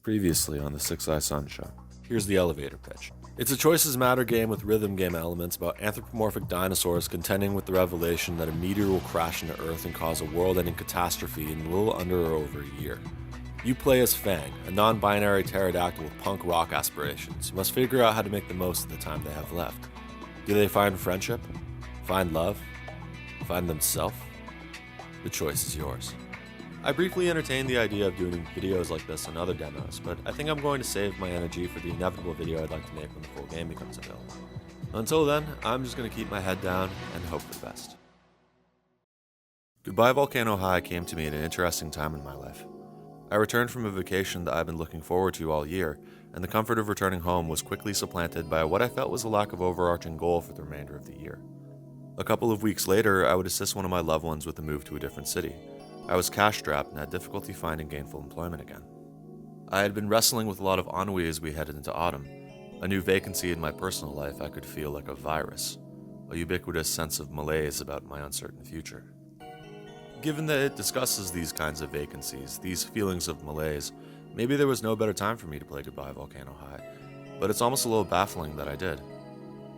Previously on the Six Eye Sun Show. Here's the elevator pitch. It's a choices matter game with rhythm game elements about anthropomorphic dinosaurs contending with the revelation that a meteor will crash into Earth and cause a world-ending catastrophe in a little under or over a year. You play as Fang, a non-binary pterodactyl with punk rock aspirations, who must figure out how to make the most of the time they have left. Do they find friendship? Find love? Find themselves? The choice is yours. I briefly entertained the idea of doing videos like this and other demos, but I think I'm going to save my energy for the inevitable video I'd like to make when the full game becomes available. Until then, I'm just going to keep my head down and hope for the best. Goodbye Volcano High came to me at an interesting time in my life. I returned from a vacation that I've been looking forward to all year, and the comfort of returning home was quickly supplanted by what I felt was a lack of overarching goal for the remainder of the year. A couple of weeks later, I would assist one of my loved ones with a move to a different city. I was cash-strapped and had difficulty finding gainful employment again. I had been wrestling with a lot of ennui as we headed into autumn. A new vacancy in my personal life I could feel like a virus, a ubiquitous sense of malaise about my uncertain future. Given that it discusses these kinds of vacancies, these feelings of malaise, maybe there was no better time for me to play Goodbye Volcano High, but it's almost a little baffling that I did.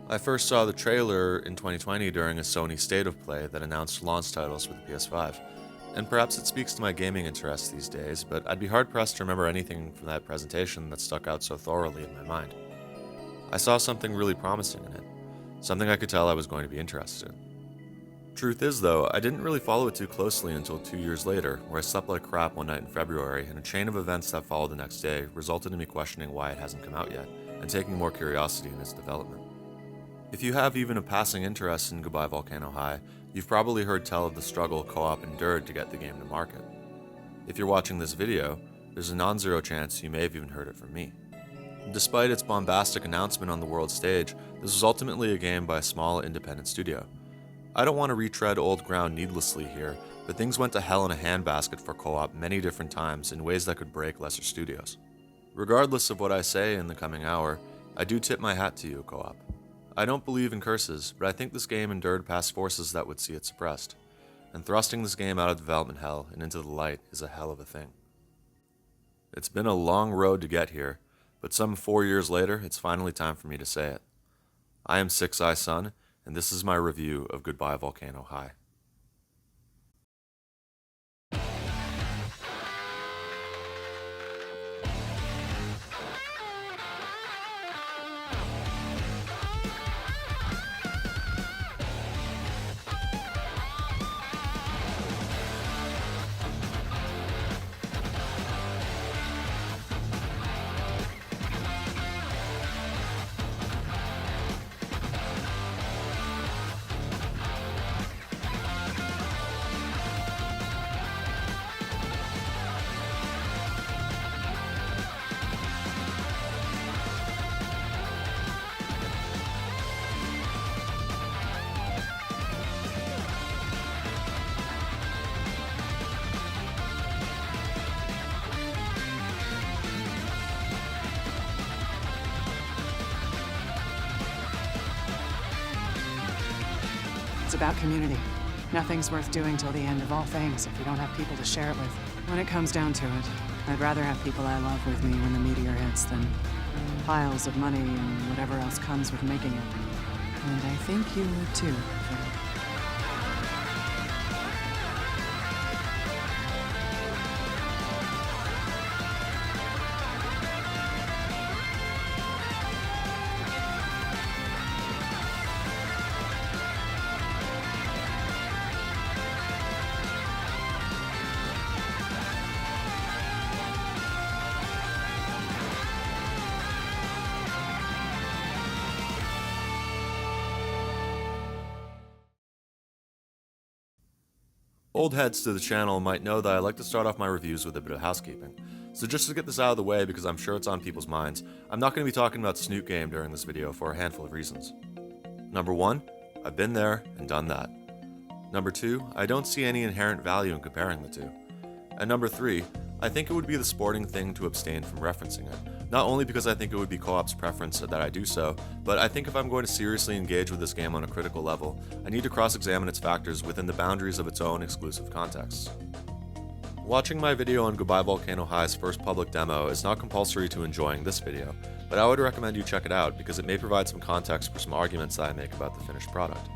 I first saw the trailer in 2020 during a Sony State of Play that announced launch titles for the PS5. And perhaps it speaks to my gaming interests these days, but I'd be hard-pressed to remember anything from that presentation that stuck out so thoroughly in my mind. I saw something really promising in it, something I could tell I was going to be interested in. Truth is, though, I didn't really follow it too closely until 2 years later, where I slept like crap one night in February, and a chain of events that followed the next day resulted in me questioning why it hasn't come out yet, and taking more curiosity in its development. If you have even a passing interest in Goodbye Volcano High, you've probably heard tell of the struggle Co-op endured to get the game to market. If you're watching this video, there's a non-zero chance you may have even heard it from me. Despite its bombastic announcement on the world stage, this was ultimately a game by a small independent studio. I don't want to retread old ground needlessly here, but things went to hell in a handbasket for Co-op many different times in ways that could break lesser studios. Regardless of what I say in the coming hour, I do tip my hat to you, Co-op. I don't believe in curses, but I think this game endured past forces that would see it suppressed, and thrusting this game out of development hell and into the light is a hell of a thing. It's been a long road to get here, but some 4 years later, it's finally time for me to say it. I am Six Eye Sun, and this is my review of Goodbye Volcano High. It's about community. Nothing's worth doing till the end of all things if you don't have people to share it with. When it comes down to it, I'd rather have people I love with me when the meteor hits than piles of money and whatever else comes with making it. And I think you would too, Phil. Old heads to the channel might know that I like to start off my reviews with a bit of housekeeping. So just to get this out of the way because I'm sure it's on people's minds, I'm not going to be talking about Snoot Game during this video for a handful of reasons. Number 1, I've been there and done that. Number 2, I don't see any inherent value in comparing the two. And number 3, I think it would be the sporting thing to abstain from referencing it, not only because I think it would be Co-op's preference that I do so, but I think if I'm going to seriously engage with this game on a critical level, I need to cross-examine its factors within the boundaries of its own exclusive contexts. Watching my video on Goodbye Volcano High's first public demo is not compulsory to enjoying this video, but I would recommend you check it out because it may provide some context for some arguments that I make about the finished product.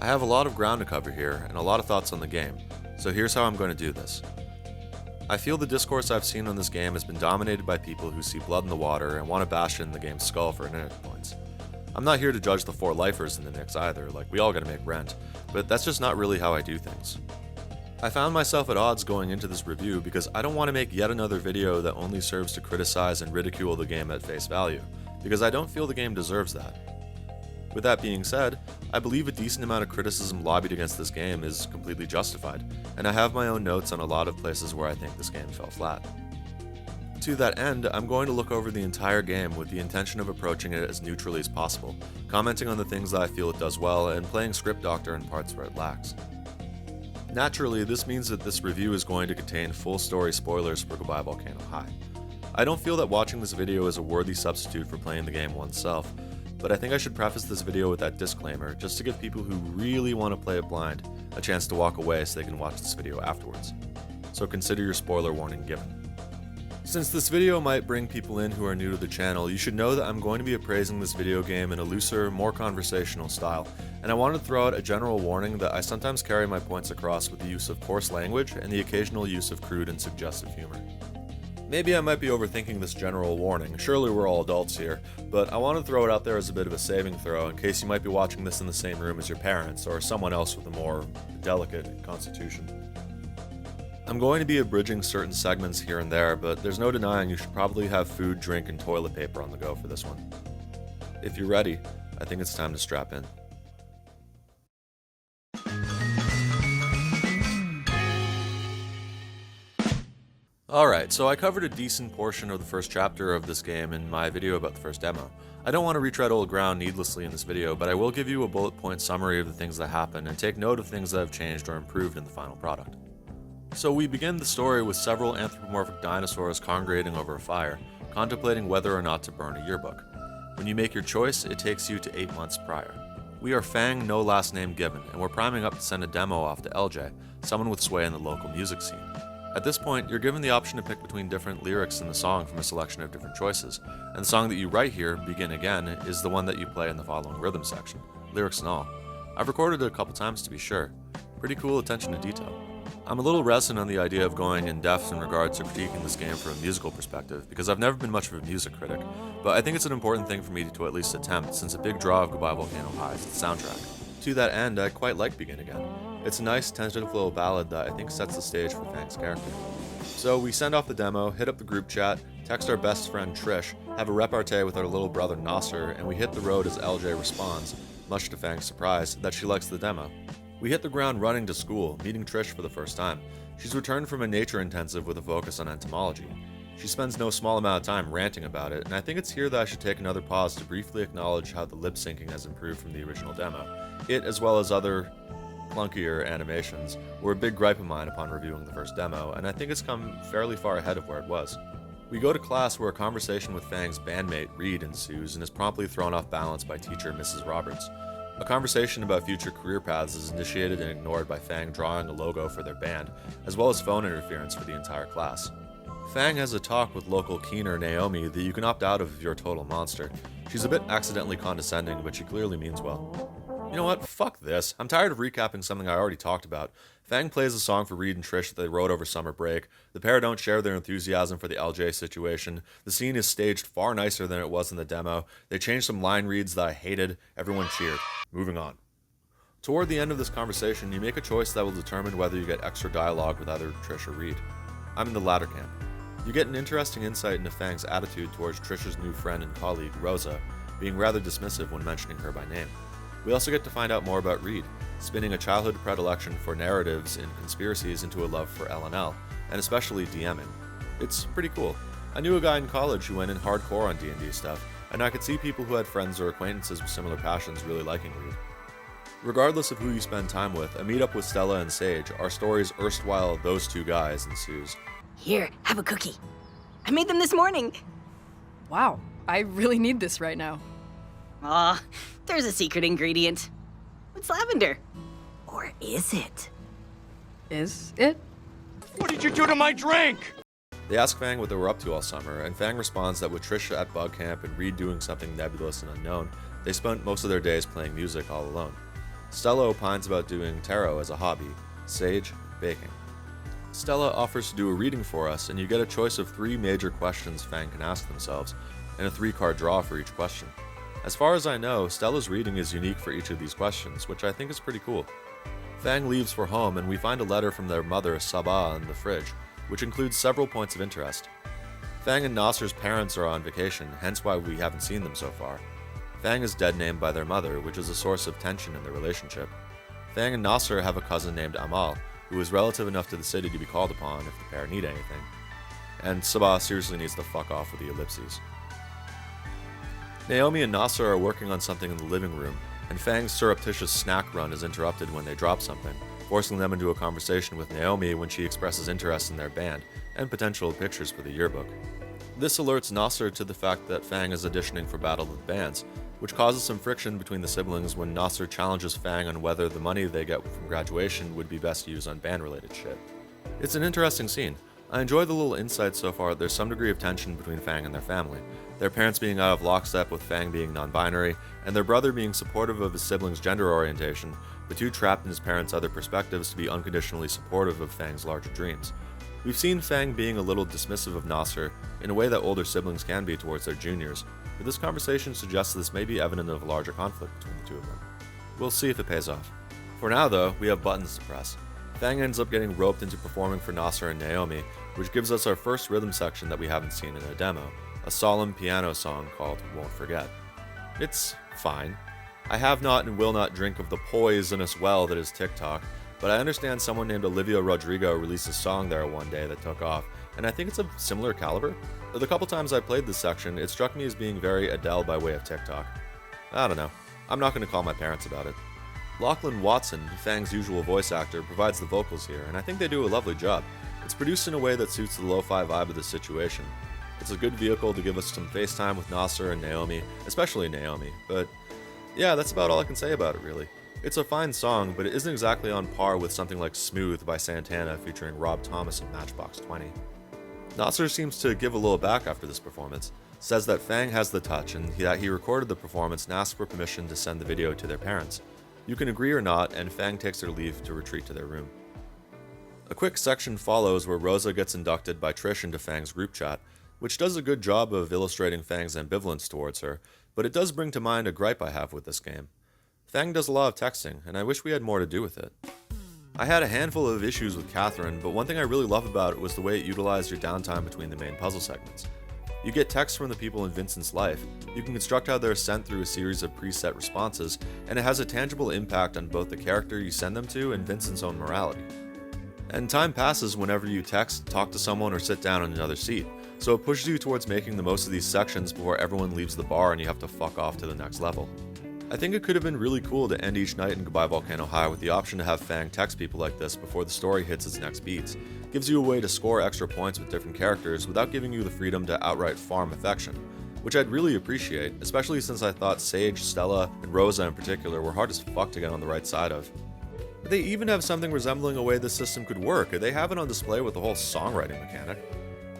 I have a lot of ground to cover here and a lot of thoughts on the game, so here's how I'm going to do this. I feel the discourse I've seen on this game has been dominated by people who see blood in the water and want to bash it in the game's skull for internet points. I'm not here to judge the 4 lifers in the mix either, like we all gotta make rent, but that's just not really how I do things. I found myself at odds going into this review because I don't want to make yet another video that only serves to criticize and ridicule the game at face value, because I don't feel the game deserves that. With that being said, I believe a decent amount of criticism lobbied against this game is completely justified, and I have my own notes on a lot of places where I think this game fell flat. To that end, I'm going to look over the entire game with the intention of approaching it as neutrally as possible, commenting on the things that I feel it does well, and playing script doctor in parts where it lacks. Naturally, this means that this review is going to contain full story spoilers for Goodbye Volcano High. I don't feel that watching this video is a worthy substitute for playing the game oneself, but I think I should preface this video with that disclaimer just to give people who really want to play it blind a chance to walk away so they can watch this video afterwards. So consider your spoiler warning given. Since this video might bring people in who are new to the channel, you should know that I'm going to be appraising this video game in a looser, more conversational style, and I wanted to throw out a general warning that I sometimes carry my points across with the use of coarse language and the occasional use of crude and suggestive humor. Maybe I might be overthinking this general warning, surely we're all adults here, but I want to throw it out there as a bit of a saving throw in case you might be watching this in the same room as your parents or someone else with a more delicate constitution. I'm going to be abridging certain segments here and there, but there's no denying you should probably have food, drink, and toilet paper on the go for this one. If you're ready, I think it's time to strap in. Alright, so I covered a decent portion of the first chapter of this game in my video about the first demo. I don't want to retread old ground needlessly in this video, but I will give you a bullet point summary of the things that happened and take note of things that have changed or improved in the final product. So we begin the story with several anthropomorphic dinosaurs congregating over a fire, contemplating whether or not to burn a yearbook. When you make your choice, it takes you to 8 months prior. We are Fang, no last name given, and we're priming up to send a demo off to LJ, someone with sway in the local music scene. At this point, you're given the option to pick between different lyrics in the song from a selection of different choices, and the song that you write here, Begin Again, is the one that you play in the following rhythm section, lyrics and all. I've recorded it a couple times to be sure. Pretty cool attention to detail. I'm a little reticent on the idea of going in depth in regards to critiquing this game from a musical perspective, because I've never been much of a music critic, but I think it's an important thing for me to at least attempt, since a big draw of Goodbye Volcano High is the soundtrack. To that end, I quite like Begin Again. It's a nice, tentative little ballad that I think sets the stage for Fang's character. So we send off the demo, hit up the group chat, text our best friend Trish, have a repartee with our little brother Nasser, and we hit the road as LJ responds, much to Fang's surprise, that she likes the demo. We hit the ground running to school, meeting Trish for the first time. She's returned from a nature intensive with a focus on entomology. She spends no small amount of time ranting about it, and I think it's here that I should take another pause to briefly acknowledge how the lip syncing has improved from the original demo. It, as well as other clunkier animations, were a big gripe of mine upon reviewing the first demo, and I think it's come fairly far ahead of where it was. We go to class where a conversation with Fang's bandmate Reed ensues and is promptly thrown off balance by teacher Mrs. Roberts. A conversation about future career paths is initiated and ignored by Fang drawing a logo for their band, as well as phone interference for the entire class. Fang has a talk with local keener Naomi that you can opt out of if you're a total monster. She's a bit accidentally condescending, but she clearly means well. You know what? Fuck this. I'm tired of recapping something I already talked about. Fang plays a song for Reed and Trish that they wrote over summer break. The pair don't share their enthusiasm for the LJ situation. The scene is staged far nicer than it was in the demo. They changed some line reads that I hated. Everyone cheered. Moving on. Toward the end of this conversation, you make a choice that will determine whether you get extra dialogue with either Trish or Reed. I'm in the latter camp. You get an interesting insight into Fang's attitude towards Trish's new friend and colleague, Rosa, being rather dismissive when mentioning her by name. We also get to find out more about Reed, spinning a childhood predilection for narratives and conspiracies into a love for L&L, and especially DMing. It's pretty cool. I knew a guy in college who went in hardcore on D&D stuff, and I could see people who had friends or acquaintances with similar passions really liking Reed. Regardless of who you spend time with, a meetup with Stella and Sage, our story's erstwhile those two guys ensues. Here, have a cookie. I made them this morning. Wow, I really need this right now. Aw, there's a secret ingredient. It's lavender. Or is it? Is it? What did you do to my drink? They ask Fang what they were up to all summer, and Fang responds that with Trisha at bug camp and Reed doing something nebulous and unknown, they spent most of their days playing music all alone. Stella opines about doing tarot as a hobby, Sage, baking. Stella offers to do a reading for us, and you get a choice of 3 major questions Fang can ask themselves, and a 3-card draw for each question. As far as I know, Stella's reading is unique for each of these questions, which I think is pretty cool. Fang leaves for home, and we find a letter from their mother, Sabah, in the fridge, which includes several points of interest. Fang and Nasser's parents are on vacation, hence why we haven't seen them so far. Fang is dead named by their mother, which is a source of tension in their relationship. Fang and Nasser have a cousin named Amal, who is relative enough to the city to be called upon if the pair need anything. And Sabah seriously needs to fuck off with the ellipses. Naomi and Nasser are working on something in the living room, and Fang's surreptitious snack run is interrupted when they drop something, forcing them into a conversation with Naomi when she expresses interest in their band and potential pictures for the yearbook. This alerts Nasser to the fact that Fang is auditioning for Battle of the Bands, which causes some friction between the siblings when Nasser challenges Fang on whether the money they get from graduation would be best used on band-related shit. It's an interesting scene. I enjoy the little insights so far. There's some degree of tension between Fang and their family, their parents being out of lockstep with Fang being non-binary, and their brother being supportive of his siblings' gender orientation, but too trapped in his parents' other perspectives to be unconditionally supportive of Fang's larger dreams. We've seen Fang being a little dismissive of Nasser, in a way that older siblings can be towards their juniors, but this conversation suggests this may be evident of a larger conflict between the two of them. We'll see if it pays off. For now though, we have buttons to press. Fang ends up getting roped into performing for Nasser and Naomi, which gives us our first rhythm section that we haven't seen in a demo, a solemn piano song called Won't Forget. It's fine. I have not and will not drink of the poisonous well that is TikTok, but I understand someone named Olivia Rodrigo released a song there one day that took off, and I think it's of similar caliber. The couple times I played this section, it struck me as being very Adele by way of TikTok. I don't know. I'm not going to call my parents about it. Lachlan Watson, Fang's usual voice actor, provides the vocals here, and I think they do a lovely job. It's produced in a way that suits the lo-fi vibe of the situation. It's a good vehicle to give us some FaceTime with Nasser and Naomi, especially Naomi, but yeah, that's about all I can say about it really. It's a fine song, but it isn't exactly on par with something like Smooth by Santana featuring Rob Thomas and Matchbox 20. Nasser seems to give a little back after this performance, says that Fang has the touch and that he recorded the performance and asked for permission to send the video to their parents. You can agree or not, and Fang takes their leave to retreat to their room. A quick section follows where Rosa gets inducted by Trish into Fang's group chat, which does a good job of illustrating Fang's ambivalence towards her, but it does bring to mind a gripe I have with this game. Fang does a lot of texting, and I wish we had more to do with it. I had a handful of issues with Catherine, but one thing I really love about it was the way it utilized your downtime between the main puzzle segments. You get texts from the people in Vincent's life, you can construct how they're sent through a series of preset responses, and it has a tangible impact on both the character you send them to and Vincent's own morality. And time passes whenever you text, talk to someone, or sit down in another seat, so it pushes you towards making the most of these sections before everyone leaves the bar and you have to fuck off to the next level. I think it could have been really cool to end each night in Goodbye Volcano High with the option to have Fang text people like this before the story hits its next beats. Gives you a way to score extra points with different characters without giving you the freedom to outright farm affection, which I'd really appreciate, especially since I thought Sage, Stella, and Rosa in particular were hard as fuck to get on the right side of. They even have something resembling a way this system could work, they have it on display with the whole songwriting mechanic.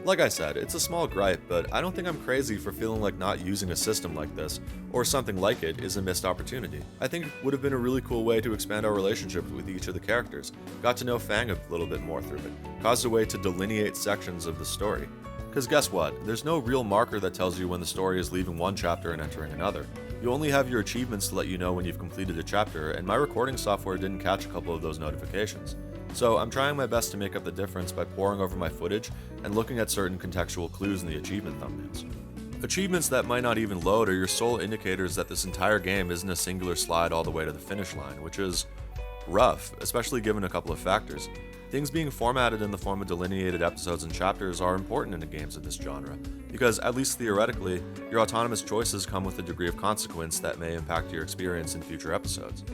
Like I said, it's a small gripe, but I don't think I'm crazy for feeling like not using a system like this, or something like it, is a missed opportunity. I think it would have been a really cool way to expand our relationship with each of the characters, got to know Fang a little bit more through it, caused a way to delineate sections of the story. Cause guess what, there's no real marker that tells you when the story is leaving one chapter and entering another. You only have your achievements to let you know when you've completed a chapter, and my recording software didn't catch a couple of those notifications. So I'm trying my best to make up the difference by poring over my footage and looking at certain contextual clues in the achievement thumbnails. Achievements that might not even load are your sole indicators that this entire game isn't a singular slide all the way to the finish line, which is rough, especially given a couple of factors. Things being formatted in the form of delineated episodes and chapters are important in the games of this genre, because at least theoretically, your autonomous choices come with a degree of consequence that may impact your experience in future episodes.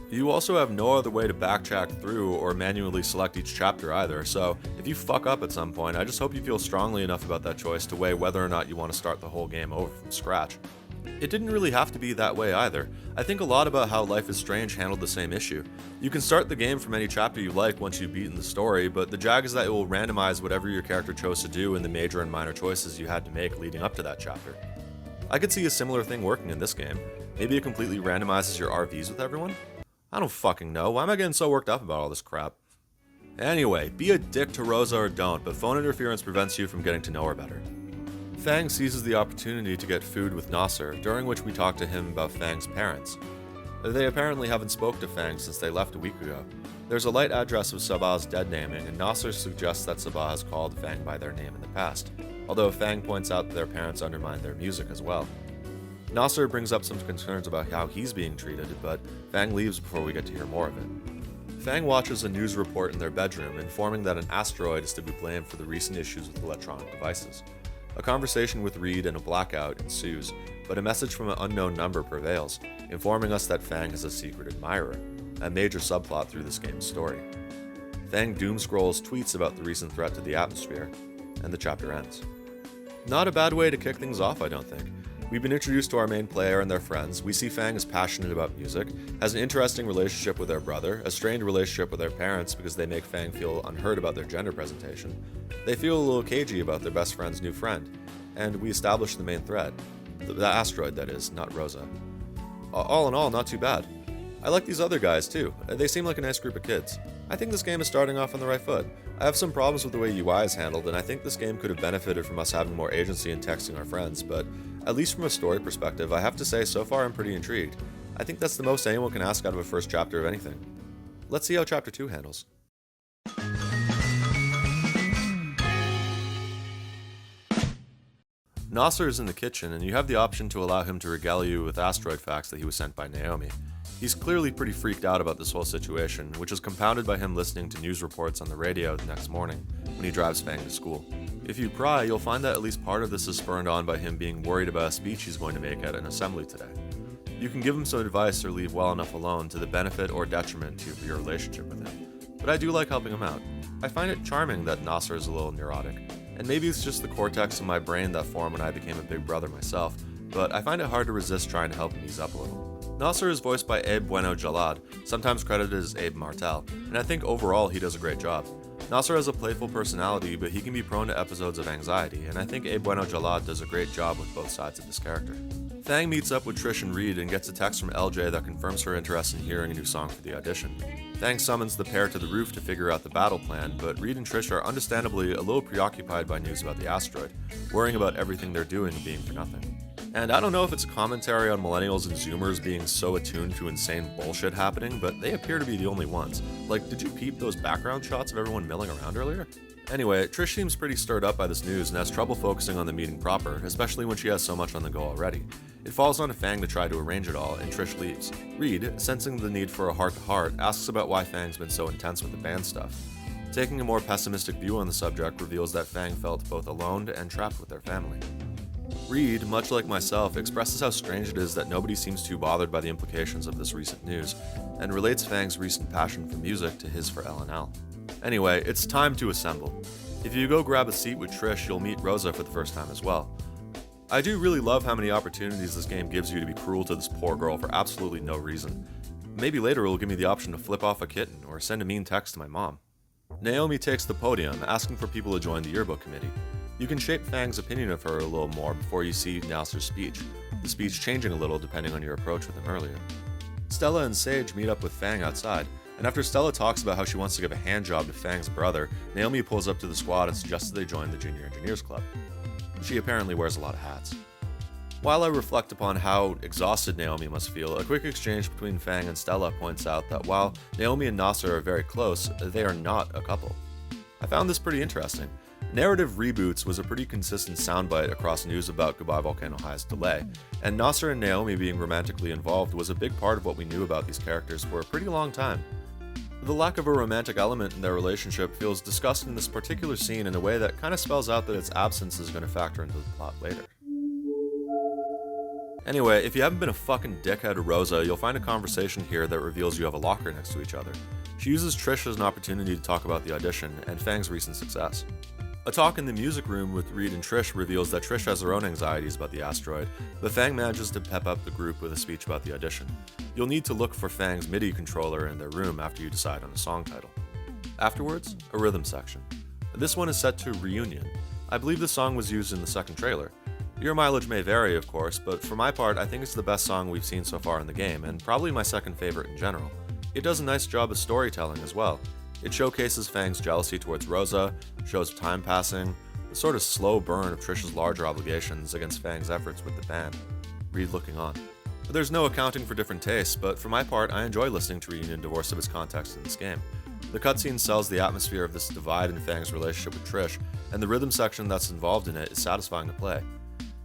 You also have no other way to backtrack through or manually select each chapter either, so if you fuck up at some point, I just hope you feel strongly enough about that choice to weigh whether or not you want to start the whole game over from scratch. It didn't really have to be that way either. I think a lot about how Life is Strange handled the same issue. You can start the game from any chapter you like once you've beaten the story, but the jag is that it will randomize whatever your character chose to do in the major and minor choices you had to make leading up to that chapter. I could see a similar thing working in this game. Maybe it completely randomizes your RVs with everyone? I don't fucking know. Why am I getting so worked up about all this crap? Anyway, be a dick to Rosa or don't, but phone interference prevents you from getting to know her better. Fang seizes the opportunity to get food with Nasser, during which we talk to him about Fang's parents. They apparently haven't spoke to Fang since they left a week ago. There's a light address of Sabah's dead naming, and Nasser suggests that Sabah has called Fang by their name in the past, although Fang points out that their parents undermined their music as well. Nasser brings up some concerns about how he's being treated, but Fang leaves before we get to hear more of it. Fang watches a news report in their bedroom, informing that an asteroid is to be blamed for the recent issues with electronic devices. A conversation with Reed and a blackout ensues, but a message from an unknown number prevails, informing us that Fang has a secret admirer, a major subplot through this game's story. Fang doomscrolls tweets about the recent threat to the atmosphere, and the chapter ends. Not a bad way to kick things off, I don't think. We've been introduced to our main player and their friends. We see Fang is passionate about music, has an interesting relationship with their brother, a strained relationship with their parents because they make Fang feel unheard about their gender presentation. They feel a little cagey about their best friend's new friend, and we establish the main threat. The asteroid, that is, not Rosa. All in all, not too bad. I like these other guys too. They seem like a nice group of kids. I think this game is starting off on the right foot. I have some problems with the way UI is handled, and I think this game could have benefited from us having more agency in texting our friends, but at least from a story perspective, I have to say so far I'm pretty intrigued. I think that's the most anyone can ask out of a first chapter of anything. Let's see how Chapter 2 handles. Nasser is in the kitchen, and you have the option to allow him to regale you with asteroid facts that he was sent by Naomi. He's clearly pretty freaked out about this whole situation, which is compounded by him listening to news reports on the radio the next morning when he drives Fang to school. If you pry, you'll find that at least part of this is spurred on by him being worried about a speech he's going to make at an assembly today. You can give him some advice or leave well enough alone to the benefit or detriment to your relationship with him, but I do like helping him out. I find it charming that Nasser is a little neurotic, and maybe it's just the cortex in my brain that formed when I became a big brother myself, but I find it hard to resist trying to help him ease up a little. Nasser is voiced by Abe Bueno Jalad, sometimes credited as Abe Martel, and I think overall he does a great job. Nasser has a playful personality, but he can be prone to episodes of anxiety, and I think Abe Bueno Jalad does a great job with both sides of this character. Fang meets up with Trish and Reed and gets a text from LJ that confirms her interest in hearing a new song for the audition. Fang summons the pair to the roof to figure out the battle plan, but Reed and Trish are understandably a little preoccupied by news about the asteroid, worrying about everything they're doing being for nothing. And I don't know if it's a commentary on millennials and zoomers being so attuned to insane bullshit happening, but they appear to be the only ones. Like, did you peep those background shots of everyone milling around earlier? Anyway, Trish seems pretty stirred up by this news and has trouble focusing on the meeting proper, especially when she has so much on the go already. It falls on Fang to try to arrange it all, and Trish leaves. Reed, sensing the need for a heart-to-heart, asks about why Fang's been so intense with the band stuff. Taking a more pessimistic view on the subject reveals that Fang felt both alone and trapped with their family. Reed, much like myself, expresses how strange it is that nobody seems too bothered by the implications of this recent news, and relates Fang's recent passion for music to his for L&L. Anyway, it's time to assemble. If you go grab a seat with Trish, you'll meet Rosa for the first time as well. I do really love how many opportunities this game gives you to be cruel to this poor girl for absolutely no reason. Maybe later it'll give me the option to flip off a kitten or send a mean text to my mom. Naomi takes the podium, asking for people to join the yearbook committee. You can shape Fang's opinion of her a little more before you see Nasser's speech, the speech changing a little depending on your approach with him earlier. Stella and Sage meet up with Fang outside, and after Stella talks about how she wants to give a hand job to Fang's brother, Naomi pulls up to the squad and suggests they join the Junior Engineers Club. She apparently wears a lot of hats. While I reflect upon how exhausted Naomi must feel, a quick exchange between Fang and Stella points out that while Naomi and Nasser are very close, they are not a couple. I found this pretty interesting. Narrative Reboots was a pretty consistent soundbite across news about Goodbye Volcano High's delay, and Nasser and Naomi being romantically involved was a big part of what we knew about these characters for a pretty long time. The lack of a romantic element in their relationship feels discussed in this particular scene in a way that kind of spells out that its absence is going to factor into the plot later. Anyway, if you haven't been a fucking dickhead to Rosa, you'll find a conversation here that reveals you have a locker next to each other. She uses Trish as an opportunity to talk about the audition and Fang's recent success. A talk in the music room with Reed and Trish reveals that Trish has her own anxieties about the asteroid, but Fang manages to pep up the group with a speech about the audition. You'll need to look for Fang's MIDI controller in their room after you decide on a song title. Afterwards, a rhythm section. This one is set to Reunion. I believe the song was used in the second trailer. Your mileage may vary, of course, but for my part, I think it's the best song we've seen so far in the game, and probably my second favorite in general. It does a nice job of storytelling as well. It showcases Fang's jealousy towards Rosa, shows time passing, the sort of slow burn of Trish's larger obligations against Fang's efforts with the band. Reed looking on. There's no accounting for different tastes, but for my part, I enjoy listening to Reunion divorced of its context in this game. The cutscene sells the atmosphere of this divide in Fang's relationship with Trish, and the rhythm section that's involved in it is satisfying to play.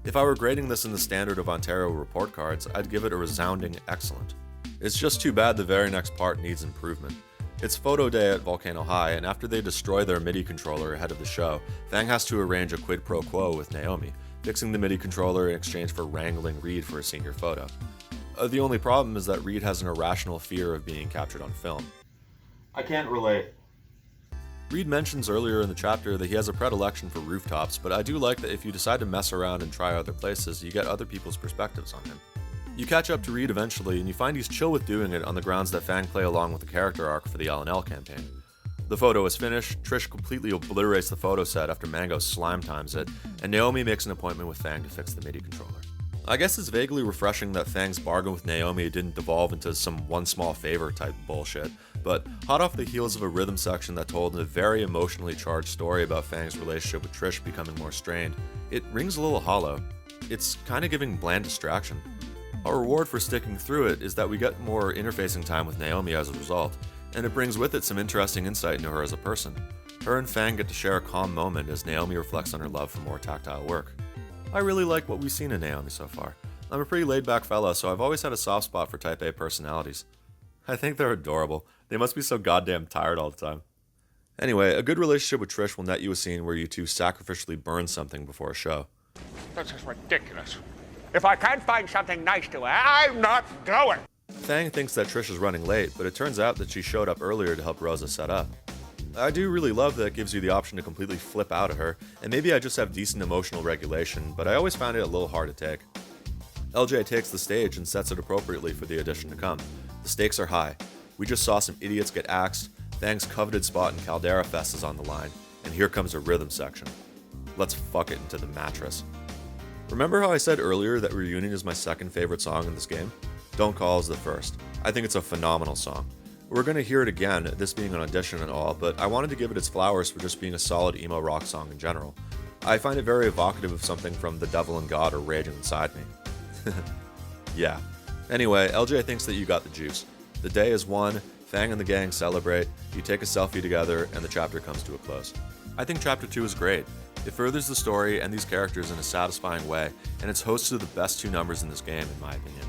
If I were grading this in the standard of Ontario report cards, I'd give it a resounding excellent. It's just too bad the very next part needs improvement. It's photo day at Volcano High, and after they destroy their MIDI controller ahead of the show, Fang has to arrange a quid pro quo with Naomi, fixing the MIDI controller in exchange for wrangling Reed for a senior photo. The only problem is that Reed has an irrational fear of being captured on film. I can't relate. Reed mentions earlier in the chapter that he has a predilection for rooftops, but I do like that if you decide to mess around and try other places, you get other people's perspectives on him. You catch up to Reed eventually, and you find he's chill with doing it on the grounds that Fang play along with the character arc for the L&L campaign. The photo is finished, Trish completely obliterates the photo set after Mango slime times it, and Naomi makes an appointment with Fang to fix the MIDI controller. I guess it's vaguely refreshing that Fang's bargain with Naomi didn't devolve into some one small favor type bullshit, but hot off the heels of a rhythm section that told a very emotionally charged story about Fang's relationship with Trish becoming more strained, it rings a little hollow. It's kinda giving bland distraction. Our reward for sticking through it is that we get more interfacing time with Naomi as a result, and it brings with it some interesting insight into her as a person. Her and Fang get to share a calm moment as Naomi reflects on her love for more tactile work. I really like what we've seen in Naomi so far. I'm a pretty laid-back fella, so I've always had a soft spot for Type A personalities. I think they're adorable. They must be so goddamn tired all the time. Anyway, a good relationship with Trish will net you a scene where you two sacrificially burn something before a show. This is ridiculous. If I can't find something nice to wear, I'm not going. Fang thinks that Trish is running late, but it turns out that she showed up earlier to help Rosa set up. I do really love that it gives you the option to completely flip out at her, and maybe I just have decent emotional regulation, but I always found it a little hard to take. LJ takes the stage and sets it appropriately for the audition to come. The stakes are high. We just saw some idiots get axed, Fang's coveted spot in Caldera Fest is on the line, and here comes a rhythm section. Let's fuck it into the mattress. Remember how I said earlier that Reunion is my second favorite song in this game? Don't Call is the first. I think it's a phenomenal song. We're going to hear it again, this being an audition and all, but I wanted to give it its flowers for just being a solid emo rock song in general. I find it very evocative of something from The Devil and God or Raging Inside Me. Yeah. Anyway, LJ thinks that you got the juice. The day is won, Fang and the gang celebrate, you take a selfie together, and the chapter comes to a close. I think Chapter 2 is great. It furthers the story and these characters in a satisfying way, and it's host to the best two numbers in this game, in my opinion.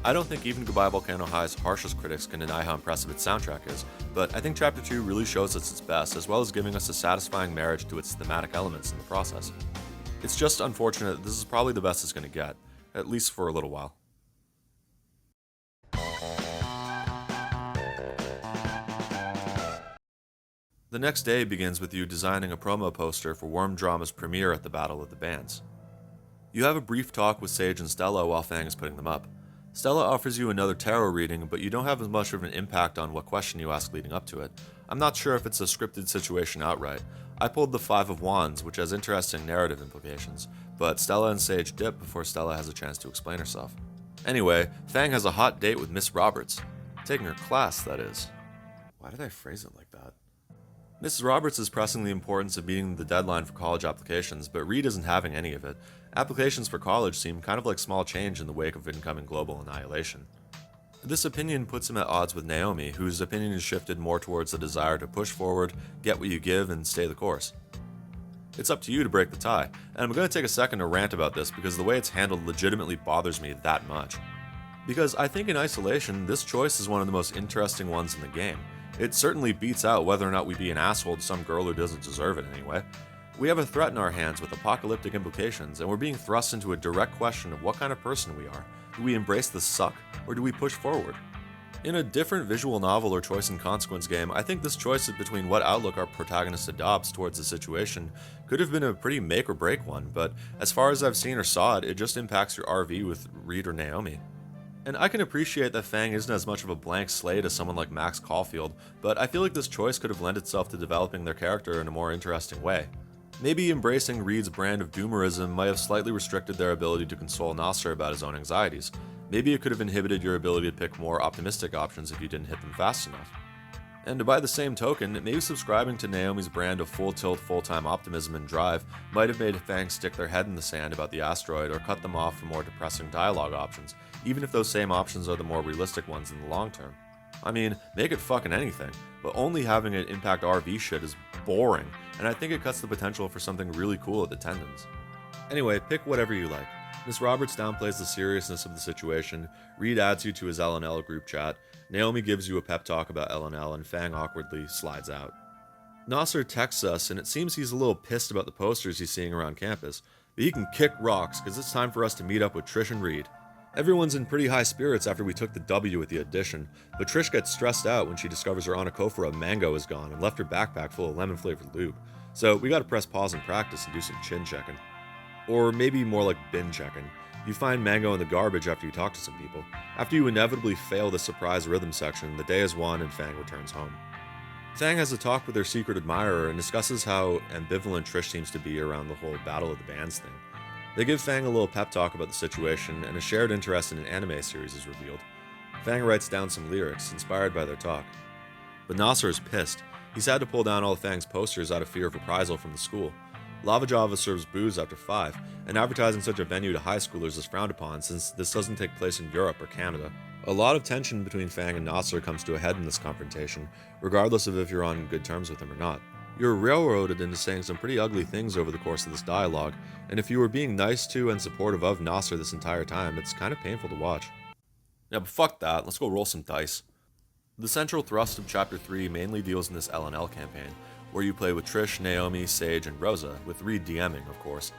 I don't think even Goodbye Volcano High's harshest critics can deny how impressive its soundtrack is, but I think Chapter 2 really shows us its best, as well as giving us a satisfying marriage to its thematic elements in the process. It's just unfortunate that this is probably the best it's going to get, at least for a little while. The next day begins with you designing a promo poster for Worm Drama's premiere at the Battle of the Bands. You have a brief talk with Sage and Stella while Fang is putting them up. Stella offers you another tarot reading, but you don't have as much of an impact on what question you ask leading up to it. I'm not sure if it's a scripted situation outright. I pulled the Five of Wands, which has interesting narrative implications, but Stella and Sage dip before Stella has a chance to explain herself. Anyway, Fang has a hot date with Miss Roberts. Taking her class, that is. Why did I phrase it like that? Mrs. Roberts is pressing the importance of meeting the deadline for college applications, but Reed isn't having any of it. Applications for college seem kind of like small change in the wake of incoming global annihilation. This opinion puts him at odds with Naomi, whose opinion is shifted more towards the desire to push forward, get what you give, and stay the course. It's up to you to break the tie, and I'm going to take a second to rant about this because the way it's handled legitimately bothers me that much. Because I think in isolation, this choice is one of the most interesting ones in the game. It certainly beats out whether or not we be an asshole to some girl who doesn't deserve it anyway. We have a threat in our hands with apocalyptic implications, and we're being thrust into a direct question of what kind of person we are. Do we embrace the suck, or do we push forward? In a different visual novel or choice and consequence game, I think this choice between what outlook our protagonist adopts towards the situation could have been a pretty make or break one, but as far as I've seen or saw it, it just impacts your RV with Reed or Naomi. And I can appreciate that Fang isn't as much of a blank slate as someone like Max Caulfield, but I feel like this choice could have lent itself to developing their character in a more interesting way. Maybe embracing Reed's brand of doomerism might have slightly restricted their ability to console Nasser about his own anxieties. Maybe it could have inhibited your ability to pick more optimistic options if you didn't hit them fast enough. And by the same token, maybe subscribing to Naomi's brand of full tilt, full-time optimism and drive might have made Fang stick their head in the sand about the asteroid or cut them off from more depressing dialogue options, even if those same options are the more realistic ones in the long term. I mean, make it fucking anything, but only having it impact RV shit is boring, and I think it cuts the potential for something really cool at the tendons. Anyway, pick whatever you like. Miss Roberts downplays the seriousness of the situation, Reed adds you to his LNL group chat, Naomi gives you a pep talk about LNL, and Fang awkwardly slides out. Nasser texts us, and it seems he's a little pissed about the posters he's seeing around campus, but he can kick rocks because it's time for us to meet up with Trish and Reed. Everyone's in pretty high spirits after we took the W with the audition, but Trish gets stressed out when she discovers her Anacophora mango is gone and left her backpack full of lemon-flavored lube. So we gotta press pause and practice and do some chin checking. Or maybe more like bin checking. You find mango in the garbage after you talk to some people. After you inevitably fail the surprise rhythm section, the day is won and Fang returns home. Fang has a talk with her secret admirer and discusses how ambivalent Trish seems to be around the whole Battle of the Bands thing. They give Fang a little pep talk about the situation, and a shared interest in an anime series is revealed. Fang writes down some lyrics, inspired by their talk. But Nasser is pissed. He's had to pull down all of Fang's posters out of fear of reprisal from the school. Lava Java serves booze after 5, and advertising such a venue to high schoolers is frowned upon since this doesn't take place in Europe or Canada. A lot of tension between Fang and Nasser comes to a head in this confrontation, regardless of if you're on good terms with him or not. You're railroaded into saying some pretty ugly things over the course of this dialogue, and if you were being nice to and supportive of Nasser this entire time, it's kind of painful to watch. Yeah, but fuck that, let's go roll some dice. The central thrust of Chapter 3 mainly deals in this LNL campaign, where you play with Trish, Naomi, Sage, and Rosa, with Reed DMing, of course.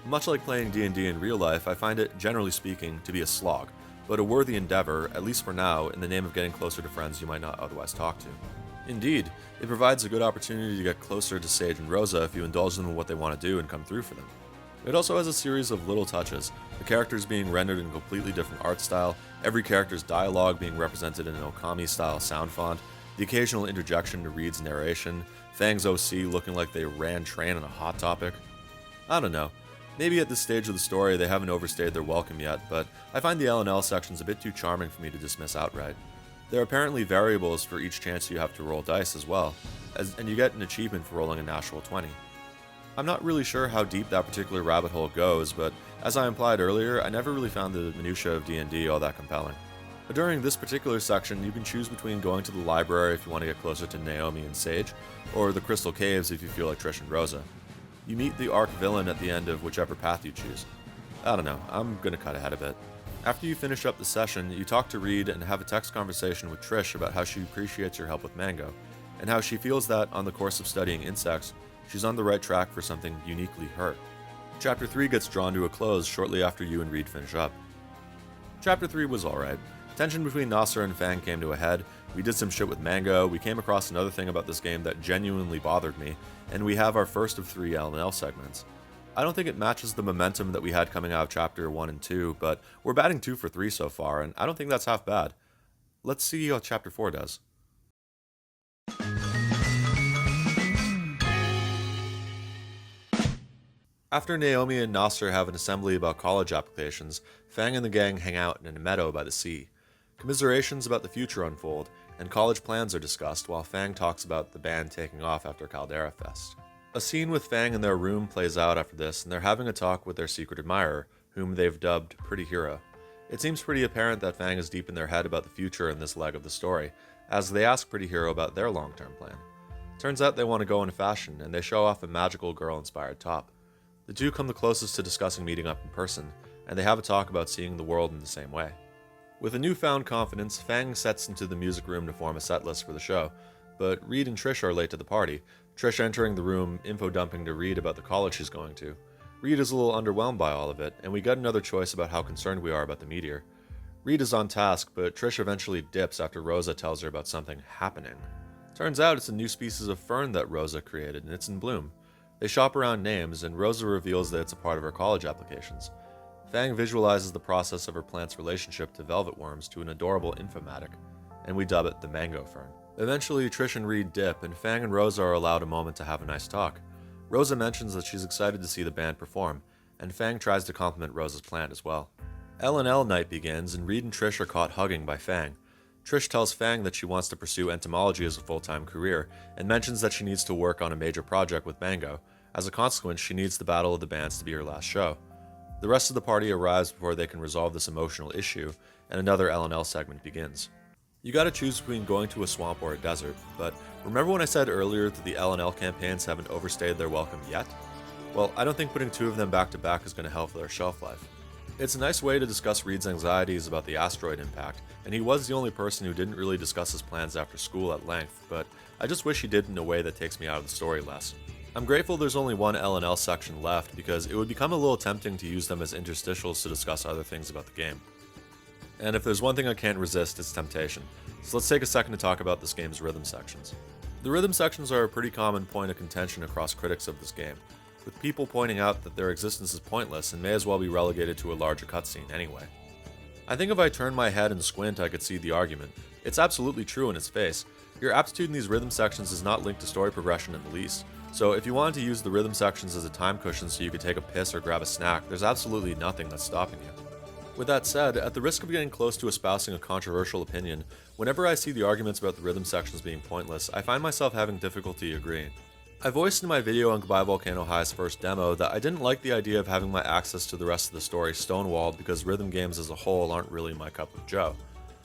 Much like playing D&D in real life, I find it, generally speaking, to be a slog, but a worthy endeavor, at least for now, in the name of getting closer to friends you might not otherwise talk to. Indeed, it provides a good opportunity to get closer to Sage and Rosa if you indulge them in what they want to do and come through for them. It also has a series of little touches, the characters being rendered in a completely different art style, every character's dialogue being represented in an Okami-style sound font, the occasional interjection to Reed's narration, Fang's OC looking like they ran train on a Hot Topic. I don't know. Maybe at this stage of the story they haven't overstayed their welcome yet, but I find the LNL sections a bit too charming for me to dismiss outright. There are apparently variables for each chance you have to roll dice as well, and you get an achievement for rolling a natural 20. I'm not really sure how deep that particular rabbit hole goes, but as I implied earlier, I never really found the minutiae of D&D all that compelling. But during this particular section, you can choose between going to the library if you want to get closer to Naomi and Sage, or the Crystal Caves if you feel like Trish and Rosa. You meet the arc villain at the end of whichever path you choose. I don't know, I'm gonna cut ahead a bit. After you finish up the session, you talk to Reed and have a text conversation with Trish about how she appreciates your help with Mango, and how she feels that, on the course of studying insects, she's on the right track for something uniquely her. Chapter 3 gets drawn to a close shortly after you and Reed finish up. Chapter 3 was alright. Tension between Nasser and Fang came to a head, we did some shit with Mango, we came across another thing about this game that genuinely bothered me, and we have our first of 3 L&L segments. I don't think it matches the momentum that we had coming out of Chapter 1 and 2, but we're batting 2 for 3 so far, and I don't think that's half bad. Let's see how Chapter 4 does. After Naomi and Nasser have an assembly about college applications, Fang and the gang hang out in a meadow by the sea. Commiserations about the future unfold, and college plans are discussed while Fang talks about the band taking off after Caldera Fest. A scene with Fang in their room plays out after this, and they're having a talk with their secret admirer, whom they've dubbed Pretty Hero. It seems pretty apparent that Fang is deep in their head about the future in this leg of the story, as they ask Pretty Hero about their long-term plan. Turns out they want to go into fashion, and they show off a magical girl-inspired top. The two come the closest to discussing meeting up in person, and they have a talk about seeing the world in the same way. With a newfound confidence, Fang sets into the music room to form a set list for the show, but Reed and Trish are late to the party, Trish entering the room, info-dumping to Reed about the college she's going to. Reed is a little underwhelmed by all of it, and we get another choice about how concerned we are about the meteor. Reed is on task, but Trish eventually dips after Rosa tells her about something happening. Turns out it's a new species of fern that Rosa created, and it's in bloom. They shop around names, and Rosa reveals that it's a part of her college applications. Fang visualizes the process of her plant's relationship to velvet worms to an adorable infomatic, and we dub it the mango fern. Eventually, Trish and Reed dip, and Fang and Rosa are allowed a moment to have a nice talk. Rosa mentions that she's excited to see the band perform, and Fang tries to compliment Rosa's plant as well. L&L night begins, and Reed and Trish are caught hugging by Fang. Trish tells Fang that she wants to pursue entomology as a full-time career, and mentions that she needs to work on a major project with Mango. As a consequence, she needs the Battle of the Bands to be her last show. The rest of the party arrives before they can resolve this emotional issue, and another L&L segment begins. You gotta choose between going to a swamp or a desert, but remember when I said earlier that the L&L campaigns haven't overstayed their welcome yet? Well, I don't think putting two of them back to back is going to help their shelf life. It's a nice way to discuss Reed's anxieties about the asteroid impact, and he was the only person who didn't really discuss his plans after school at length, but I just wish he did in a way that takes me out of the story less. I'm grateful there's only one L&L section left, because it would become a little tempting to use them as interstitials to discuss other things about the game. And if there's one thing I can't resist, it's temptation. So let's take a second to talk about this game's rhythm sections. The rhythm sections are a pretty common point of contention across critics of this game, with people pointing out that their existence is pointless and may as well be relegated to a larger cutscene anyway. I think if I turn my head and squint I could see the argument. It's absolutely true in its face. Your aptitude in these rhythm sections is not linked to story progression in the least, so if you wanted to use the rhythm sections as a time cushion so you could take a piss or grab a snack, there's absolutely nothing that's stopping you. With that said, at the risk of getting close to espousing a controversial opinion, whenever I see the arguments about the rhythm sections being pointless, I find myself having difficulty agreeing. I voiced in my video on Goodbye Volcano High's first demo that I didn't like the idea of having my access to the rest of the story stonewalled because rhythm games as a whole aren't really my cup of joe.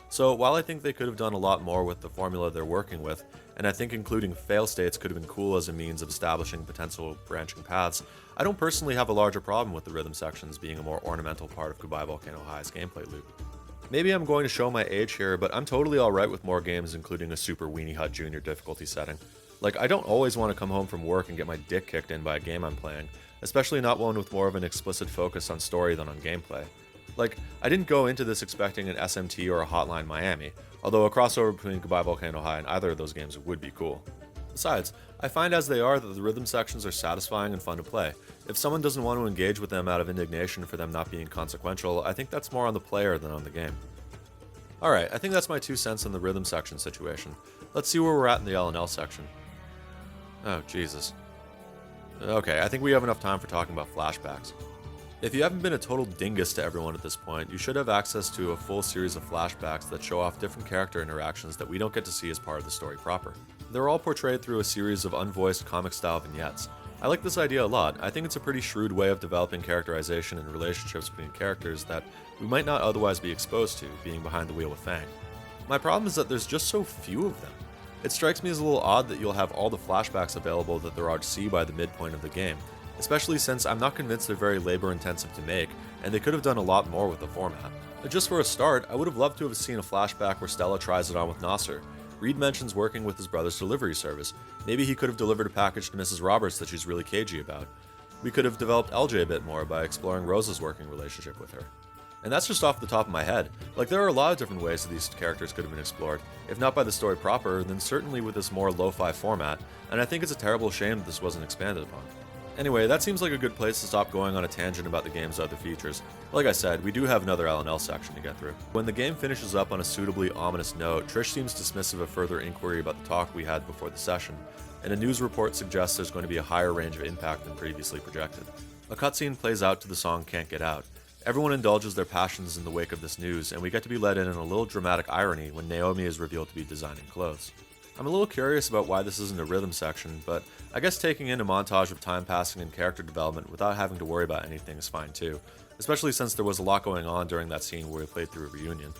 So while I think they could have done a lot more with the formula they're working with, and I think including fail states could have been cool as a means of establishing potential branching paths, I don't personally have a larger problem with the rhythm sections being a more ornamental part of Goodbye Volcano High's gameplay loop. Maybe I'm going to show my age here, but I'm totally alright with more games including a Super Weenie Hut Jr. difficulty setting. Like, I don't always want to come home from work and get my dick kicked in by a game I'm playing, especially not one with more of an explicit focus on story than on gameplay. Like, I didn't go into this expecting an SMT or a Hotline Miami, although a crossover between Goodbye Volcano High and either of those games would be cool. Besides, I find as they are that the rhythm sections are satisfying and fun to play. If someone doesn't want to engage with them out of indignation for them not being consequential, I think that's more on the player than on the game. Alright, I think that's my 2 cents on the rhythm section situation. Let's see where we're at in the L&L section. Oh, Jesus. Okay, I think we have enough time for talking about flashbacks. If you haven't been a total dingus to everyone at this point, you should have access to a full series of flashbacks that show off different character interactions that we don't get to see as part of the story proper. They're all portrayed through a series of unvoiced comic-style vignettes. I like this idea a lot. I think it's a pretty shrewd way of developing characterization and relationships between characters that we might not otherwise be exposed to, being behind the wheel with Fang. My problem is that there's just so few of them. It strikes me as a little odd that you'll have all the flashbacks available that there are to see by the midpoint of the game, especially since I'm not convinced they're very labor-intensive to make, and they could have done a lot more with the format. Just for a start, I would have loved to have seen a flashback where Stella tries it on with Nasser. Reed mentions working with his brother's delivery service. Maybe he could have delivered a package to Mrs. Roberts that she's really cagey about. We could have developed LJ a bit more by exploring Rosa's working relationship with her. And that's just off the top of my head. Like, there are a lot of different ways that these characters could have been explored. If not by the story proper, then certainly with this more lo-fi format, and I think it's a terrible shame that this wasn't expanded upon. Anyway, that seems like a good place to stop going on a tangent about the game's other features. Like I said, we do have another L&L section to get through. When the game finishes up on a suitably ominous note, Trish seems dismissive of further inquiry about the talk we had before the session, and a news report suggests there's going to be a higher range of impact than previously projected. A cutscene plays out to the song Can't Get Out. Everyone indulges their passions in the wake of this news, and we get to be let in on a little dramatic irony when Naomi is revealed to be designing clothes. I'm a little curious about why this isn't a rhythm section, but I guess taking in a montage of time passing and character development without having to worry about anything is fine too, especially since there was a lot going on during that scene where we played through a reunion.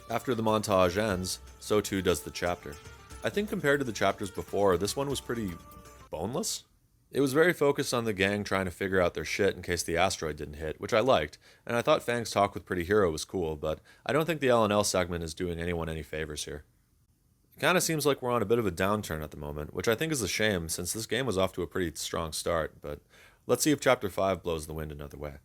After the montage ends, so too does the chapter. I think compared to the chapters before, this one was pretty boneless? It was very focused on the gang trying to figure out their shit in case the asteroid didn't hit, which I liked, and I thought Fang's talk with Pretty Hero was cool, but I don't think the L&L segment is doing anyone any favors here. It kinda seems like we're on a bit of a downturn at the moment, which I think is a shame since this game was off to a pretty strong start, but let's see if Chapter 5 blows the wind another way.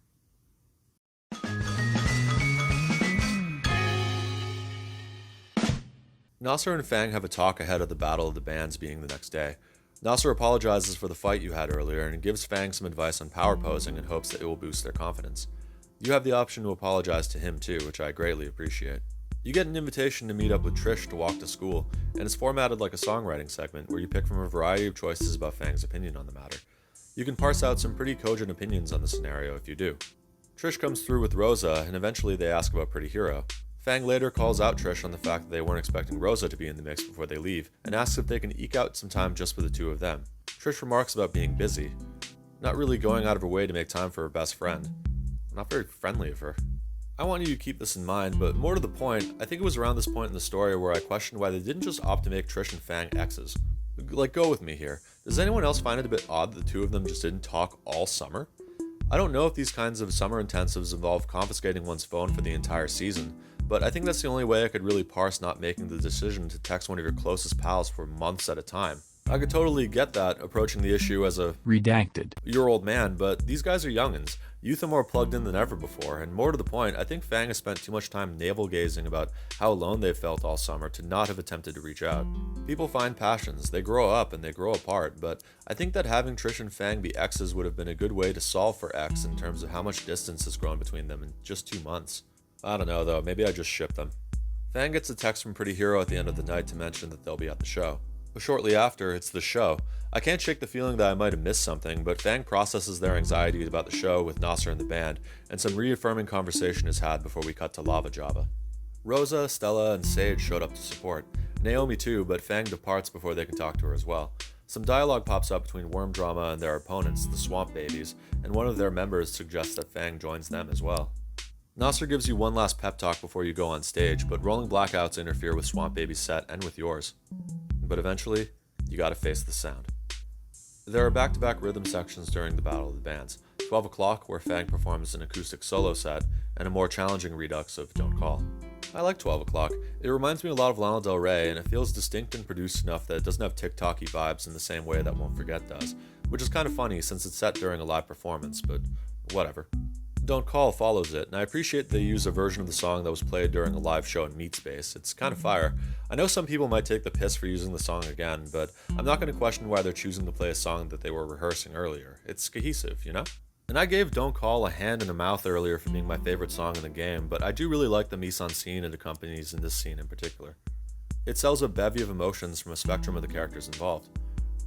Nasser and Fang have a talk ahead of the Battle of the Bands being the next day. Nasser apologizes for the fight you had earlier and gives Fang some advice on power posing in hopes that it will boost their confidence. You have the option to apologize to him too, which I greatly appreciate. You get an invitation to meet up with Trish to walk to school, and it's formatted like a songwriting segment where you pick from a variety of choices about Fang's opinion on the matter. You can parse out some pretty cogent opinions on the scenario if you do. Trish comes through with Rosa, and eventually they ask about Pretty Hero. Fang later calls out Trish on the fact that they weren't expecting Rosa to be in the mix before they leave, and asks if they can eke out some time just for the two of them. Trish remarks about being busy, not really going out of her way to make time for her best friend. Not very friendly of her. I want you to keep this in mind, but more to the point, I think it was around this point in the story where I questioned why they didn't just opt to make Trish and Fang exes. Like, go with me here. Does anyone else find it a bit odd that the two of them just didn't talk all summer? I don't know if these kinds of summer intensives involve confiscating one's phone for the entire season, but I think that's the only way I could really parse not making the decision to text one of your closest pals for months at a time. I could totally get that, approaching the issue as a redacted your old man, but these guys are youngins. Youth are more plugged in than ever before, and more to the point, I think Fang has spent too much time navel-gazing about how alone they've felt all summer to not have attempted to reach out. People find passions, they grow up and they grow apart, but I think that having Trish and Fang be exes would have been a good way to solve for X in terms of how much distance has grown between them in just 2 months. I don't know though, maybe I just ship them. Fang gets a text from Pretty Hero at the end of the night to mention that they'll be at the show. But shortly after, it's the show. I can't shake the feeling that I might have missed something, but Fang processes their anxiety about the show with Nasser and the band, and some reaffirming conversation is had before we cut to Lava Java. Rosa, Stella, and Sage showed up to support. Naomi too, but Fang departs before they can talk to her as well. Some dialogue pops up between Worm Drama and their opponents, the Swamp Babies, and one of their members suggests that Fang joins them as well. Nasser gives you one last pep talk before you go on stage, but rolling blackouts interfere with Swamp Baby's set and with yours. But eventually, you gotta face the sound. There are back-to-back rhythm sections during the Battle of the Bands. 12 o'clock, where Fang performs an acoustic solo set, and a more challenging redux of Don't Call. I like 12 o'clock. It reminds me a lot of Lana Del Rey, and it feels distinct and produced enough that it doesn't have TikTok-y vibes in the same way that Won't Forget does, which is kind of funny since it's set during a live performance, but whatever. Don't Call follows it, and I appreciate they use a version of the song that was played during a live show in Meatspace. It's kind of fire. I know some people might take the piss for using the song again, but I'm not going to question why they're choosing to play a song that they were rehearsing earlier. It's cohesive, you know? And I gave Don't Call a hand and a mouth earlier for being my favorite song in the game, but I do really like the mise-en-scene it accompanies in this scene in particular. It sells a bevy of emotions from a spectrum of the characters involved.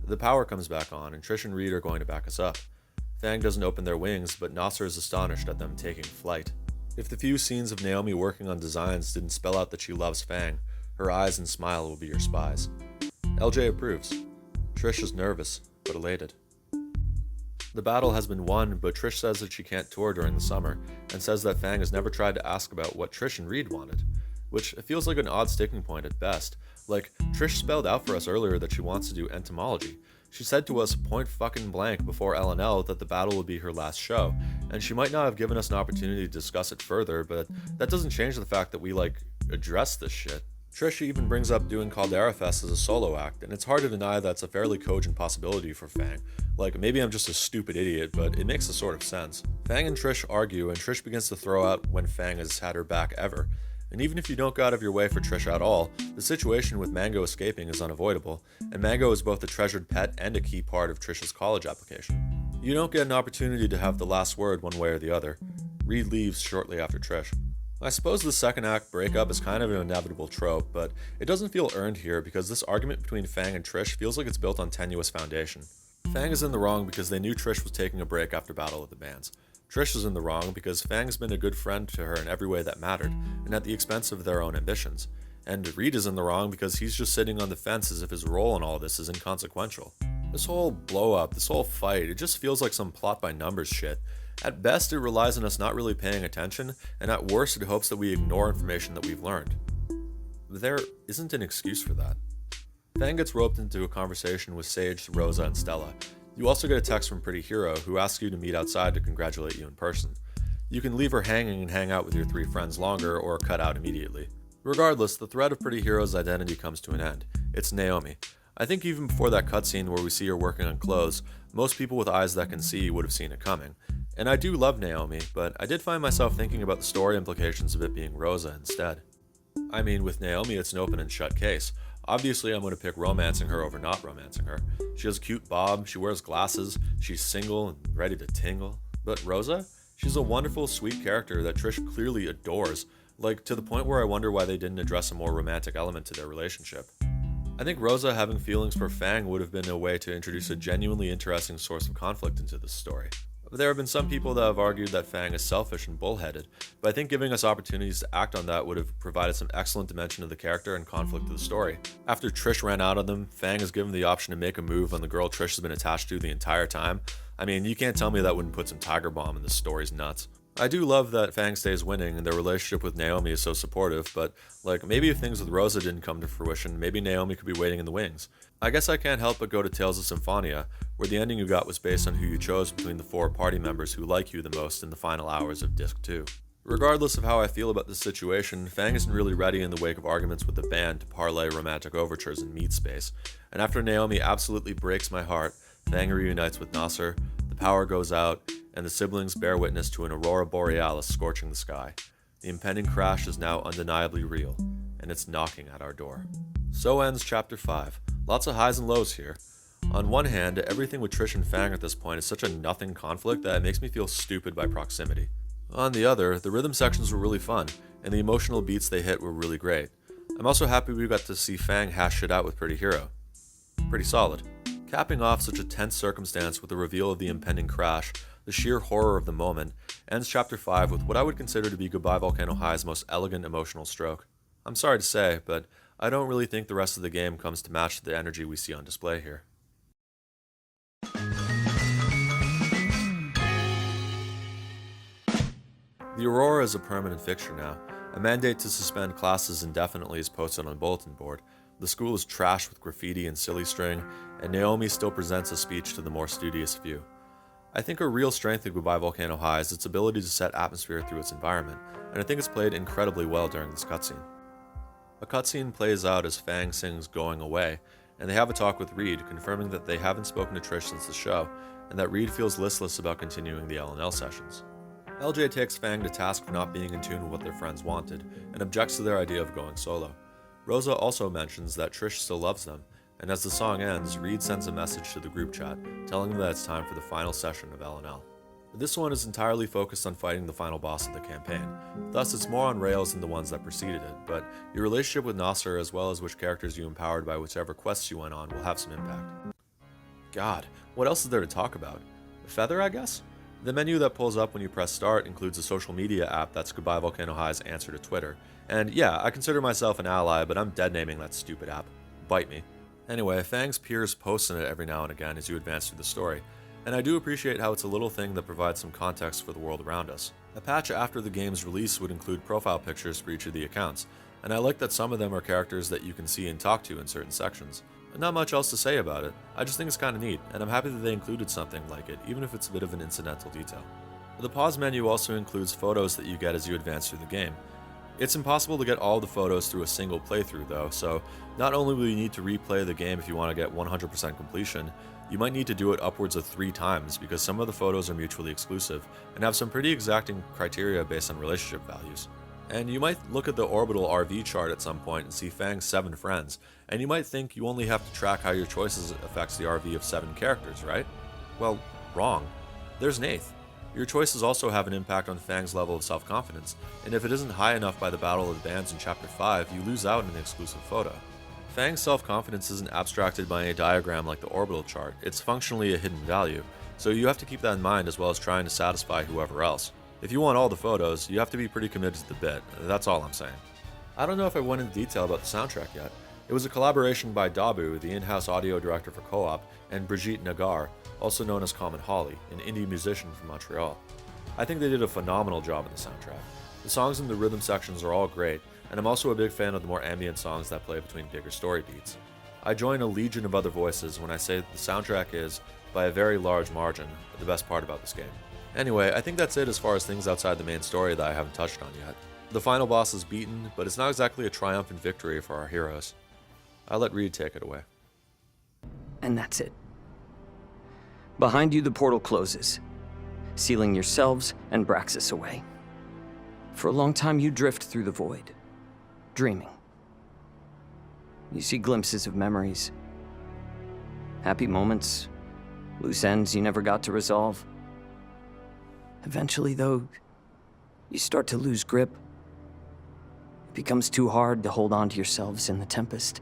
The power comes back on, and Trish and Reed are going to back us up. Fang doesn't open their wings, but Nasser is astonished at them taking flight. If the few scenes of Naomi working on designs didn't spell out that she loves Fang, her eyes and smile will be your spies. LJ approves. Trish is nervous, but elated. The battle has been won, but Trish says that she can't tour during the summer, and says that Fang has never tried to ask about what Trish and Reed wanted, which feels like an odd sticking point at best. Like, Trish spelled out for us earlier that she wants to do entomology. She said to us point fucking blank before LNL that the battle would be her last show, and she might not have given us an opportunity to discuss it further, but that doesn't change the fact that we, address this shit. Trish even brings up doing Caldera Fest as a solo act, and it's hard to deny that's a fairly cogent possibility for Fang. Maybe I'm just a stupid idiot, but it makes a sort of sense. Fang and Trish argue, and Trish begins to throw out when Fang has had her back ever. And even if you don't go out of your way for Trish at all, the situation with Mango escaping is unavoidable, and Mango is both a treasured pet and a key part of Trish's college application. You don't get an opportunity to have the last word one way or the other. Reed leaves shortly after Trish. I suppose the second act breakup is kind of an inevitable trope, but it doesn't feel earned here because this argument between Fang and Trish feels like it's built on tenuous foundation. Fang is in the wrong because they knew Trish was taking a break after Battle of the Bands. Trish is in the wrong because Fang's been a good friend to her in every way that mattered, and at the expense of their own ambitions. And Reed is in the wrong because he's just sitting on the fence as if his role in all this is inconsequential. This whole blow-up, this whole fight, it just feels like some plot-by-numbers shit. At best, it relies on us not really paying attention, and at worst, it hopes that we ignore information that we've learned. There isn't an excuse for that. Fang gets roped into a conversation with Sage, Rosa, and Stella. You also get a text from Pretty Hero, who asks you to meet outside to congratulate you in person. You can leave her hanging and hang out with your 3 friends longer, or cut out immediately. Regardless, the thread of Pretty Hero's identity comes to an end. It's Naomi. I think even before that cutscene where we see her working on clothes, most people with eyes that can see would have seen it coming. And I do love Naomi, but I did find myself thinking about the story implications of it being Rosa instead. I mean, with Naomi, it's an open and shut case. Obviously, I'm going to pick romancing her over not romancing her. She has a cute bob, she wears glasses, she's single and ready to tingle. But Rosa? She's a wonderful, sweet character that Trish clearly adores, like to the point where I wonder why they didn't address a more romantic element to their relationship. I think Rosa having feelings for Fang would have been a way to introduce a genuinely interesting source of conflict into this story. There have been some people that have argued that Fang is selfish and bullheaded, but I think giving us opportunities to act on that would have provided some excellent dimension of the character and conflict of the story. After Trish ran out on them, Fang is given the option to make a move on the girl Trish has been attached to the entire time. I mean, you can't tell me that wouldn't put some tiger bomb in this story's nuts. I do love that Fang stays winning and their relationship with Naomi is so supportive, but maybe if things with Rosa didn't come to fruition, maybe Naomi could be waiting in the wings. I guess I can't help but go to Tales of Symphonia, where the ending you got was based on who you chose between the 4 party members who like you the most in the final hours of Disc 2. Regardless of how I feel about this situation, Fang isn't really ready in the wake of arguments with the band to parlay romantic overtures in meat space, and after Naomi absolutely breaks my heart, Fang reunites with Nasser, the power goes out, and the siblings bear witness to an aurora borealis scorching the sky. The impending crash is now undeniably real, and it's knocking at our door. So ends Chapter 5. Lots of highs and lows here. On one hand, everything with Trish and Fang at this point is such a nothing conflict that it makes me feel stupid by proximity. On the other, the rhythm sections were really fun, and the emotional beats they hit were really great. I'm also happy we got to see Fang hash it out with Pretty Hero. Pretty solid. Capping off such a tense circumstance with the reveal of the impending crash, the sheer horror of the moment, ends Chapter 5 with what I would consider to be Goodbye Volcano High's most elegant emotional stroke. I'm sorry to say, but I don't really think the rest of the game comes to match the energy we see on display here. The Aurora is a permanent fixture now. A mandate to suspend classes indefinitely is posted on bulletin board. The school is trashed with graffiti and silly string, and Naomi still presents a speech to the more studious few. I think a real strength of Goodbye Volcano High is its ability to set atmosphere through its environment, and I think it's played incredibly well during this cutscene. A cutscene plays out as Fang sings Going Away, and they have a talk with Reed, confirming that they haven't spoken to Trish since the show, and that Reed feels listless about continuing the L&L sessions. LJ takes Fang to task for not being in tune with what their friends wanted, and objects to their idea of going solo. Rosa also mentions that Trish still loves them, and as the song ends, Reed sends a message to the group chat, telling them that it's time for the final session of L&L. This one is entirely focused on fighting the final boss of the campaign, thus it's more on rails than the ones that preceded it, but your relationship with Nasser as well as which characters you empowered by whichever quests you went on will have some impact. God, what else is there to talk about? Feather, I guess? The menu that pulls up when you press start includes a social media app that's Goodbye Volcano High's answer to Twitter. And yeah, I consider myself an ally, but I'm dead naming that stupid app. Bite me. Anyway, Fang's peers post in it every now and again as you advance through the story, and I do appreciate how it's a little thing that provides some context for the world around us. A patch after the game's release would include profile pictures for each of the accounts, and I like that some of them are characters that you can see and talk to in certain sections. Not much else to say about it, I just think it's kinda neat, and I'm happy that they included something like it, even if it's a bit of an incidental detail. The pause menu also includes photos that you get as you advance through the game. It's impossible to get all the photos through a single playthrough though, so not only will you need to replay the game if you want to get 100% completion, you might need to do it upwards of 3 times because some of the photos are mutually exclusive and have some pretty exacting criteria based on relationship values. And you might look at the orbital RV chart at some point and see Fang's 7 friends, and you might think you only have to track how your choices affects the RV of 7 characters, right? Well, wrong. There's an 8th. Your choices also have an impact on Fang's level of self-confidence, and if it isn't high enough by the Battle of the Bands in Chapter 5, you lose out on an exclusive photo. Fang's self-confidence isn't abstracted by a diagram like the orbital chart, it's functionally a hidden value, so you have to keep that in mind as well as trying to satisfy whoever else. If you want all the photos, you have to be pretty committed to the bit, that's all I'm saying. I don't know if I went into detail about the soundtrack yet. It was a collaboration by Dabu, the in-house audio director for Co-op, and Brigitte Nagar, also known as Comin Holly, an indie musician from Montreal. I think they did a phenomenal job in the soundtrack. The songs in the rhythm sections are all great, and I'm also a big fan of the more ambient songs that play between bigger story beats. I join a legion of other voices when I say that the soundtrack is, by a very large margin, the best part about this game. Anyway, I think that's it as far as things outside the main story that I haven't touched on yet. The final boss is beaten, but it's not exactly a triumphant victory for our heroes. I'll let Reed take it away. And that's it. Behind you, the portal closes, sealing yourselves and Braxis away. For a long time, you drift through the void. dreaming. You see glimpses of memories, happy moments, loose ends you never got to resolve. Eventually, though, you start to lose grip. It becomes too hard to hold on to yourselves in the tempest.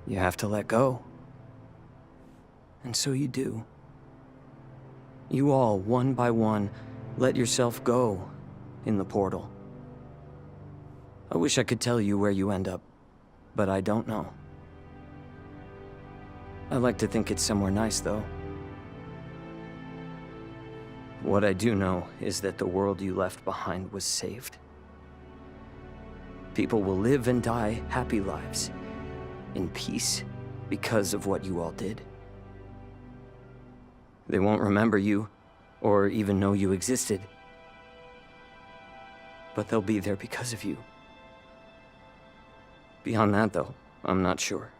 You have to let go. And so you do. You all, one by one, let yourself go in the portal. I wish I could tell you where you end up, but I don't know. I like to think it's somewhere nice, though. What I do know is that the world you left behind was saved. People will live and die happy lives, in peace, because of what you all did. They won't remember you, or even know you existed. But they'll be there because of you. Beyond that, though, I'm not sure.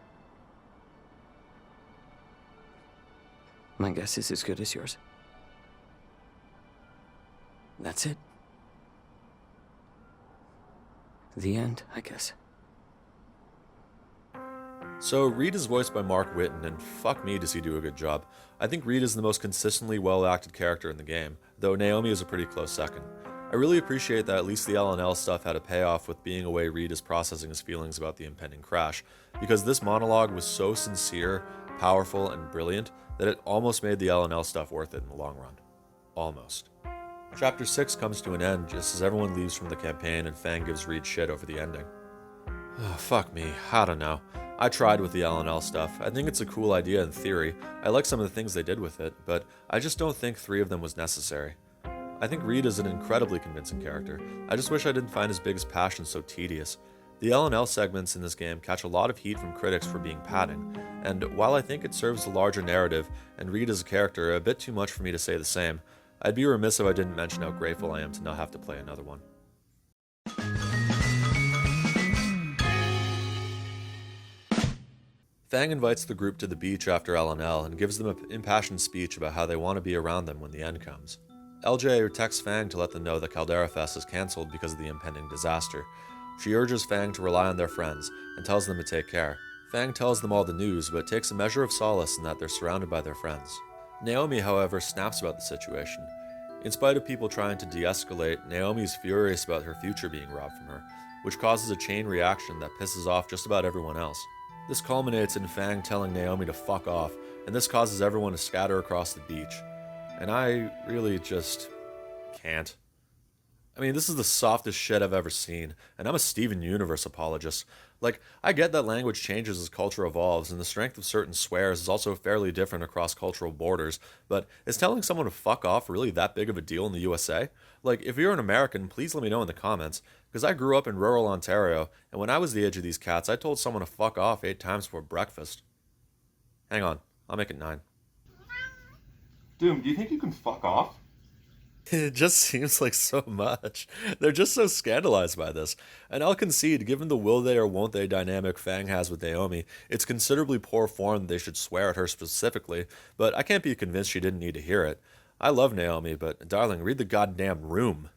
My guess is as good as yours. That's it. The end, I guess. So, Reed is voiced by Mark Whitten, and fuck me does he do a good job. I think Reed is the most consistently well-acted character in the game, though Naomi is a pretty close second. I really appreciate that at least the L&L stuff had a payoff with being a way Reed is processing his feelings about the impending crash, because this monologue was so sincere, powerful, and brilliant that it almost made the L&L stuff worth it in the long run. Almost. Chapter 6 comes to an end just as everyone leaves from the campaign and Fang gives Reed shit over the ending. Oh, fuck me, I don't know. I tried with the L&L stuff. I think it's a cool idea in theory. I like some of the things they did with it, but I just don't think 3 of them was necessary. I think Reed is an incredibly convincing character. I just wish I didn't find his biggest passion so tedious. The L&L segments in this game catch a lot of heat from critics for being padding, and while I think it serves the larger narrative, and Reed as a character a bit too much for me to say the same, I'd be remiss if I didn't mention how grateful I am to not have to play another one. Fang invites the group to the beach after L&L and gives them an impassioned speech about how they want to be around them when the end comes. LJ texts Fang to let them know that Caldera Fest is cancelled because of the impending disaster. She urges Fang to rely on their friends and tells them to take care. Fang tells them all the news, but takes a measure of solace in that they're surrounded by their friends. Naomi, however, snaps about the situation. In spite of people trying to de-escalate, Naomi's furious about her future being robbed from her, which causes a chain reaction that pisses off just about everyone else. This culminates in Fang telling Naomi to fuck off, and this causes everyone to scatter across the beach. And I really just can't. I mean, this is the softest shit I've ever seen, and I'm a Steven Universe apologist. Like, I get that language changes as culture evolves, and the strength of certain swears is also fairly different across cultural borders, but is telling someone to fuck off really that big of a deal in the USA? Like, if you're an American, please let me know in the comments, because I grew up in rural Ontario, and when I was the age of these cats, I told someone to fuck off 8 times before breakfast. Hang on, I'll make it 9. Doom, do you think you can fuck off? It just seems like so much. They're just so scandalized by this. And I'll concede, given the will they or won't they dynamic Fang has with Naomi, it's considerably poor form that they should swear at her specifically, but I can't be convinced she didn't need to hear it. I love Naomi, but darling, read the goddamn room.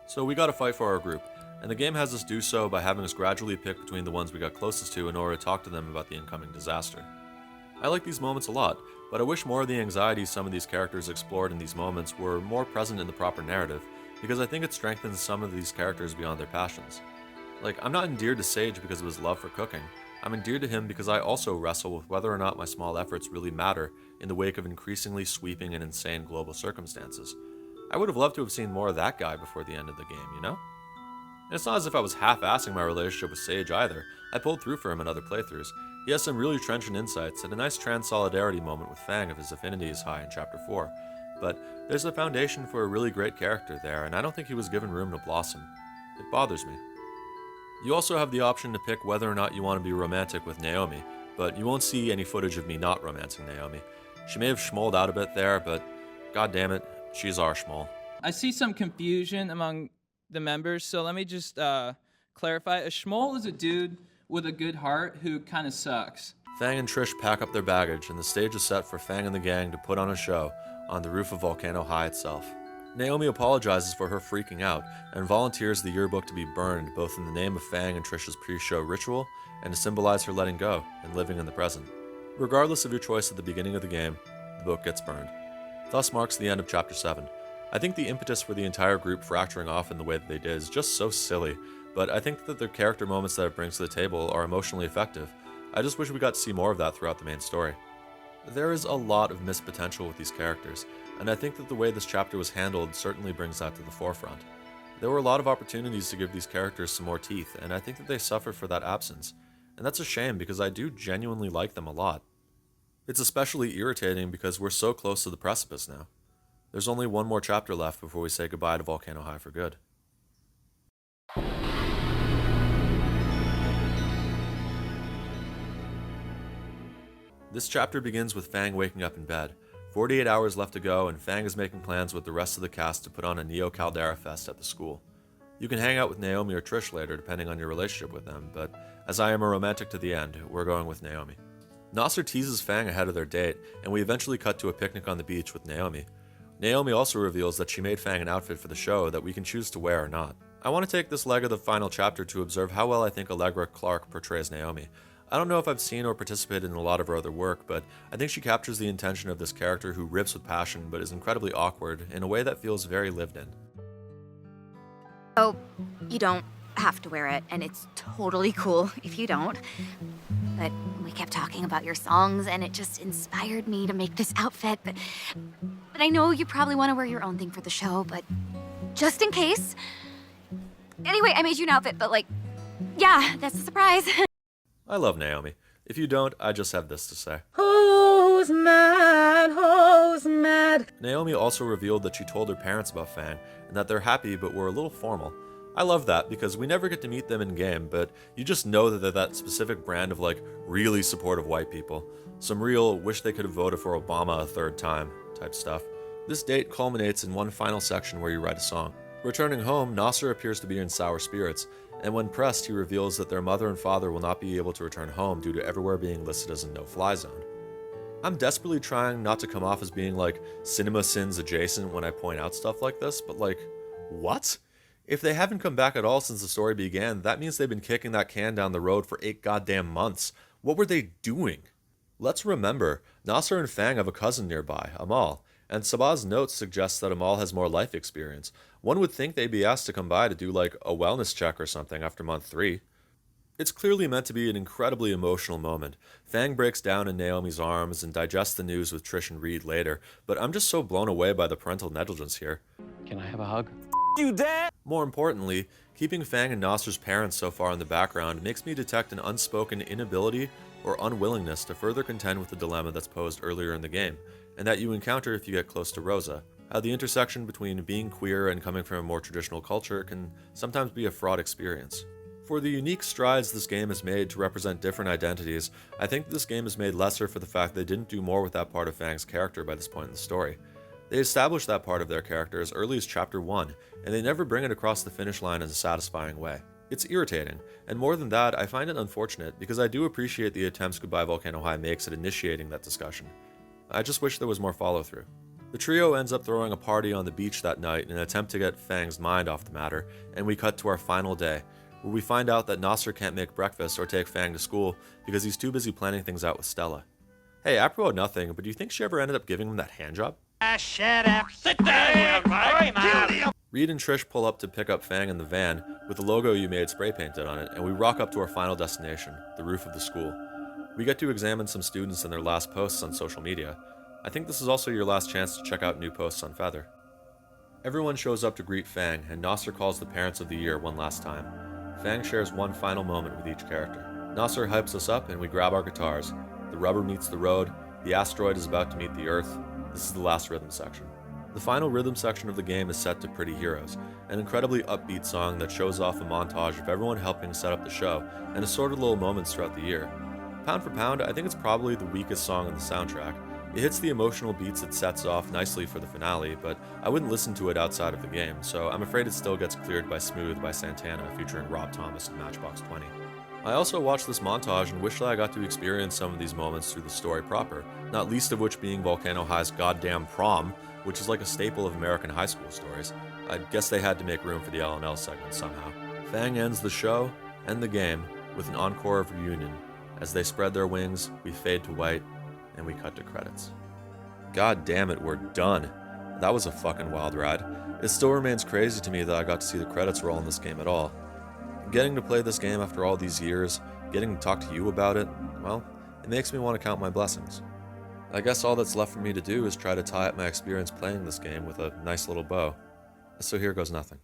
So we gotta fight for our group, and the game has us do so by having us gradually pick between the ones we got closest to in order to talk to them about the incoming disaster. I like these moments a lot, but I wish more of the anxieties some of these characters explored in these moments were more present in the proper narrative, because I think it strengthens some of these characters beyond their passions. Like, I'm not endeared to Sage because of his love for cooking. I'm endeared to him because I also wrestle with whether or not my small efforts really matter in the wake of increasingly sweeping and insane global circumstances. I would have loved to have seen more of that guy before the end of the game, you know? And it's not as if I was half-assing my relationship with Sage either. I pulled through for him in other playthroughs. He has some really trenchant insights and a nice trans-solidarity moment with Fang if his affinity is high in Chapter 4. But there's a foundation for a really great character there, and I don't think he was given room to blossom. It bothers me. You also have the option to pick whether or not you want to be romantic with Naomi, but you won't see any footage of me not romancing Naomi. She may have schmolled out a bit there, but god damn it, she's our schmoll. I see some confusion among the members, so let me just clarify. A schmoll is a dude with a good heart who kind of sucks. Fang and Trish pack up their baggage, and the stage is set for Fang and the gang to put on a show on the roof of Volcano High itself. Naomi apologizes for her freaking out and volunteers the yearbook to be burned, both in the name of Fang and Trish's pre-show ritual and to symbolize her letting go and living in the present. Regardless of your choice at the beginning of the game, the book gets burned. Thus marks the end of Chapter 7. I think the impetus for the entire group fracturing off in the way that they did is just so silly, but I think that the character moments that it brings to the table are emotionally effective. I just wish we got to see more of that throughout the main story. There is a lot of missed potential with these characters, and I think that the way this chapter was handled certainly brings that to the forefront. There were a lot of opportunities to give these characters some more teeth, and I think that they suffered for that absence. And that's a shame because I do genuinely like them a lot. It's especially irritating because we're so close to the precipice now. There's only one more chapter left before we say goodbye to Volcano High for good. This chapter begins with Fang waking up in bed. 48 hours left to go, and Fang is making plans with the rest of the cast to put on a Neo Caldera Fest at the school. You can hang out with Naomi or Trish later, depending on your relationship with them, but as I am a romantic to the end, we're going with Naomi. Nasser teases Fang ahead of their date, and we eventually cut to a picnic on the beach with Naomi. Naomi also reveals that she made Fang an outfit for the show that we can choose to wear or not. I want to take this leg of the final chapter to observe how well I think Allegra Clark portrays Naomi. I don't know if I've seen or participated in a lot of her other work, but I think she captures the intention of this character who rips with passion but is incredibly awkward in a way that feels very lived in. Oh, you don't have to wear it, and it's totally cool if you don't. But we kept talking about your songs, and it just inspired me to make this outfit. But I know you probably want to wear your own thing for the show, but just in case. Anyway, I made you an outfit, but yeah, that's a surprise. I love Naomi. If you don't, I just have this to say. Who's mad? Who's mad? Naomi also revealed that she told her parents about Fang, and that they're happy but were a little formal. I love that because we never get to meet them in game, but you just know that they're that specific brand of really supportive white people. Some real wish they could have voted for Obama a third time type stuff. This date culminates in one final section where you write a song. Returning home, Nasser appears to be in sour spirits, and when pressed, he reveals that their mother and father will not be able to return home due to everywhere being listed as a no-fly zone. I'm desperately trying not to come off as being cinema sins adjacent when I point out stuff like this, but what? If they haven't come back at all since the story began, that means they've been kicking that can down the road for 8 goddamn months. What were they doing? Let's remember, Nasser and Fang have a cousin nearby, Amal, and Sabah's notes suggest that Amal has more life experience. One would think they'd be asked to come by to do a wellness check or something after month 3. It's clearly meant to be an incredibly emotional moment. Fang breaks down in Naomi's arms and digests the news with Trish and Reed later, but I'm just so blown away by the parental negligence here. Can I have a hug? You, Dad! More importantly, keeping Fang and Nasser's parents so far in the background makes me detect an unspoken inability or unwillingness to further contend with the dilemma that's posed earlier in the game, and that you encounter if you get close to Rosa. How the intersection between being queer and coming from a more traditional culture can sometimes be a fraught experience. For the unique strides this game has made to represent different identities, I think this game is made lesser for the fact they didn't do more with that part of Fang's character by this point in the story. They established that part of their character as early as Chapter 1, and they never bring it across the finish line in a satisfying way. It's irritating, and more than that, I find it unfortunate because I do appreciate the attempts Goodbye Volcano High makes at initiating that discussion. I just wish there was more follow-through. The trio ends up throwing a party on the beach that night in an attempt to get Fang's mind off the matter, and we cut to our final day, where we find out that Nasser can't make breakfast or take Fang to school because he's too busy planning things out with Stella. Hey, apropos nothing, but do you think she ever ended up giving him that handjob? Shut up. Sit down, you Reed and Trish pull up to pick up Fang in the van with the logo you made spray painted on it, and we rock up to our final destination, the roof of the school. We get to examine some students and their last posts on social media. I think this is also your last chance to check out new posts on Feather. Everyone shows up to greet Fang, and Nasser calls the parents of the year one last time. Fang shares one final moment with each character. Nasser hypes us up and we grab our guitars. The rubber meets the road, the asteroid is about to meet the Earth. This is the last rhythm section. The final rhythm section of the game is set to Pretty Heroes, an incredibly upbeat song that shows off a montage of everyone helping set up the show and assorted little moments throughout the year. Pound for pound, I think it's probably the weakest song on the soundtrack. It hits the emotional beats it sets off nicely for the finale, but I wouldn't listen to it outside of the game, so I'm afraid it still gets cleared by Smooth by Santana featuring Rob Thomas and Matchbox 20. I also watched this montage and wish that I got to experience some of these moments through the story proper, not least of which being Volcano High's goddamn prom, which is like a staple of American high school stories. I guess they had to make room for the L&L segment somehow. Fang ends the show and the game with an encore of Reunion. As they spread their wings, we fade to white, and we cut to credits. God damn it, we're done. That was a fucking wild ride. It still remains crazy to me that I got to see the credits roll in this game at all. Getting to play this game after all these years, getting to talk to you about it, well, it makes me want to count my blessings. I guess all that's left for me to do is try to tie up my experience playing this game with a nice little bow. So here goes nothing.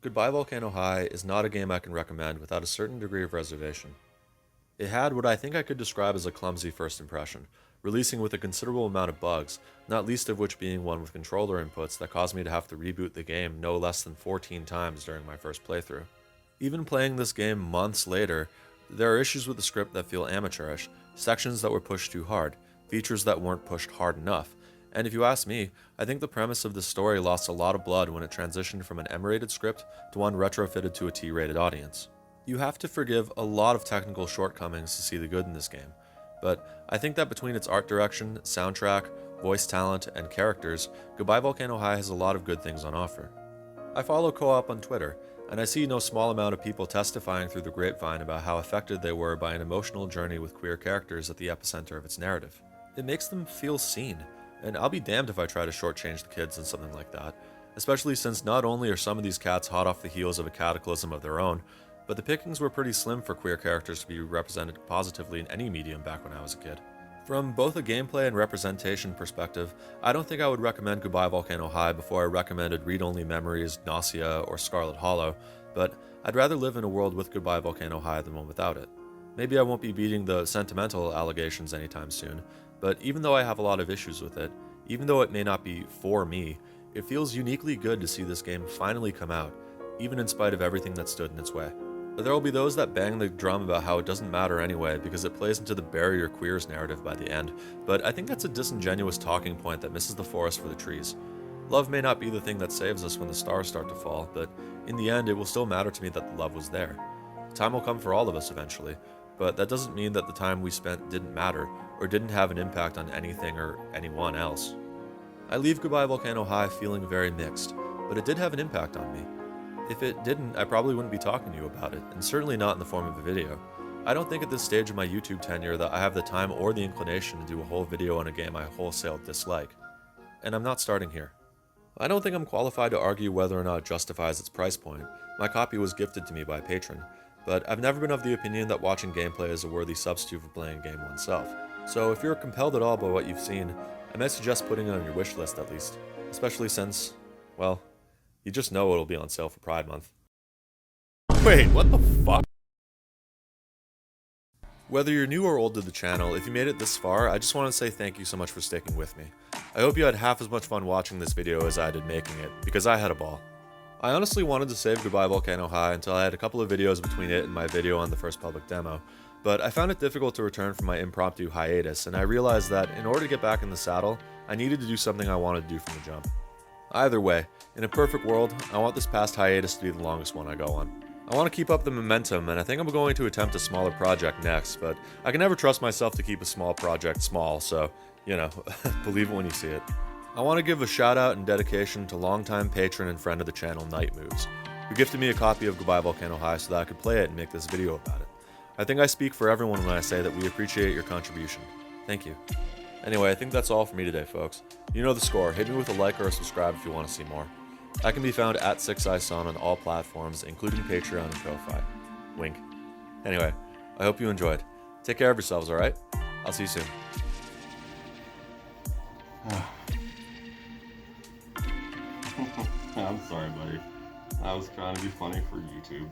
Goodbye Volcano High is not a game I can recommend without a certain degree of reservation. It had what I think I could describe as a clumsy first impression, releasing with a considerable amount of bugs, not least of which being one with controller inputs that caused me to have to reboot the game no less than 14 times during my first playthrough. Even playing this game months later, there are issues with the script that feel amateurish, sections that were pushed too hard, features that weren't pushed hard enough, and if you ask me, I think the premise of this story lost a lot of blood when it transitioned from an M-rated script to one retrofitted to a T-rated audience. You have to forgive a lot of technical shortcomings to see the good in this game, but I think that between its art direction, soundtrack, voice talent, and characters, Goodbye Volcano High has a lot of good things on offer. I follow Co-op on Twitter, and I see no small amount of people testifying through the grapevine about how affected they were by an emotional journey with queer characters at the epicenter of its narrative. It makes them feel seen, and I'll be damned if I try to shortchange the kids in something like that, especially since not only are some of these cats hot off the heels of a cataclysm of their own, but the pickings were pretty slim for queer characters to be represented positively in any medium back when I was a kid. From both a gameplay and representation perspective, I don't think I would recommend Goodbye Volcano High before I recommended Read Only Memories, Nausea, or Scarlet Hollow, but I'd rather live in a world with Goodbye Volcano High than one without it. Maybe I won't be beating the sentimental allegations anytime soon, but even though I have a lot of issues with it, even though it may not be for me, it feels uniquely good to see this game finally come out, even in spite of everything that stood in its way. There will be those that bang the drum about how it doesn't matter anyway because it plays into the bury your queers narrative by the end, but I think that's a disingenuous talking point that misses the forest for the trees. Love may not be the thing that saves us when the stars start to fall, but in the end it will still matter to me that the love was there. Time will come for all of us eventually, but that doesn't mean that the time we spent didn't matter or didn't have an impact on anything or anyone else. I leave Goodbye Volcano High feeling very mixed, but it did have an impact on me. If it didn't, I probably wouldn't be talking to you about it, and certainly not in the form of a video. I don't think at this stage of my YouTube tenure that I have the time or the inclination to do a whole video on a game I wholesale dislike. And I'm not starting here. I don't think I'm qualified to argue whether or not it justifies its price point. My copy was gifted to me by a patron, but I've never been of the opinion that watching gameplay is a worthy substitute for playing a game oneself. So if you're compelled at all by what you've seen, I might suggest putting it on your wish list at least, especially since, well, you just know it'll be on sale for Pride Month. Wait, what the fuck? Whether you're new or old to the channel, if you made it this far, I just want to say thank you so much for sticking with me. I hope you had half as much fun watching this video as I did making it, because I had a ball. I honestly wanted to save Goodbye Volcano High until I had a couple of videos between it and my video on the first public demo, but I found it difficult to return from my impromptu hiatus, and I realized that in order to get back in the saddle, I needed to do something I wanted to do from the jump. Either way, in a perfect world, I want this past hiatus to be the longest one I go on. I want to keep up the momentum, and I think I'm going to attempt a smaller project next, but I can never trust myself to keep a small project small, so, you know, believe it when you see it. I want to give a shout out and dedication to longtime patron and friend of the channel, Night Moves, who gifted me a copy of Goodbye Volcano High so that I could play it and make this video about it. I think I speak for everyone when I say that we appreciate your contribution. Thank you. Anyway, I think that's all for me today, folks. You know the score. Hit me with a like or a subscribe if you want to see more. I can be found at 6iSon on all platforms, including Patreon and Ko-Fi. Wink. Anyway, I hope you enjoyed. Take care of yourselves, alright? I'll see you soon. I'm sorry, buddy. I was trying to be funny for YouTube.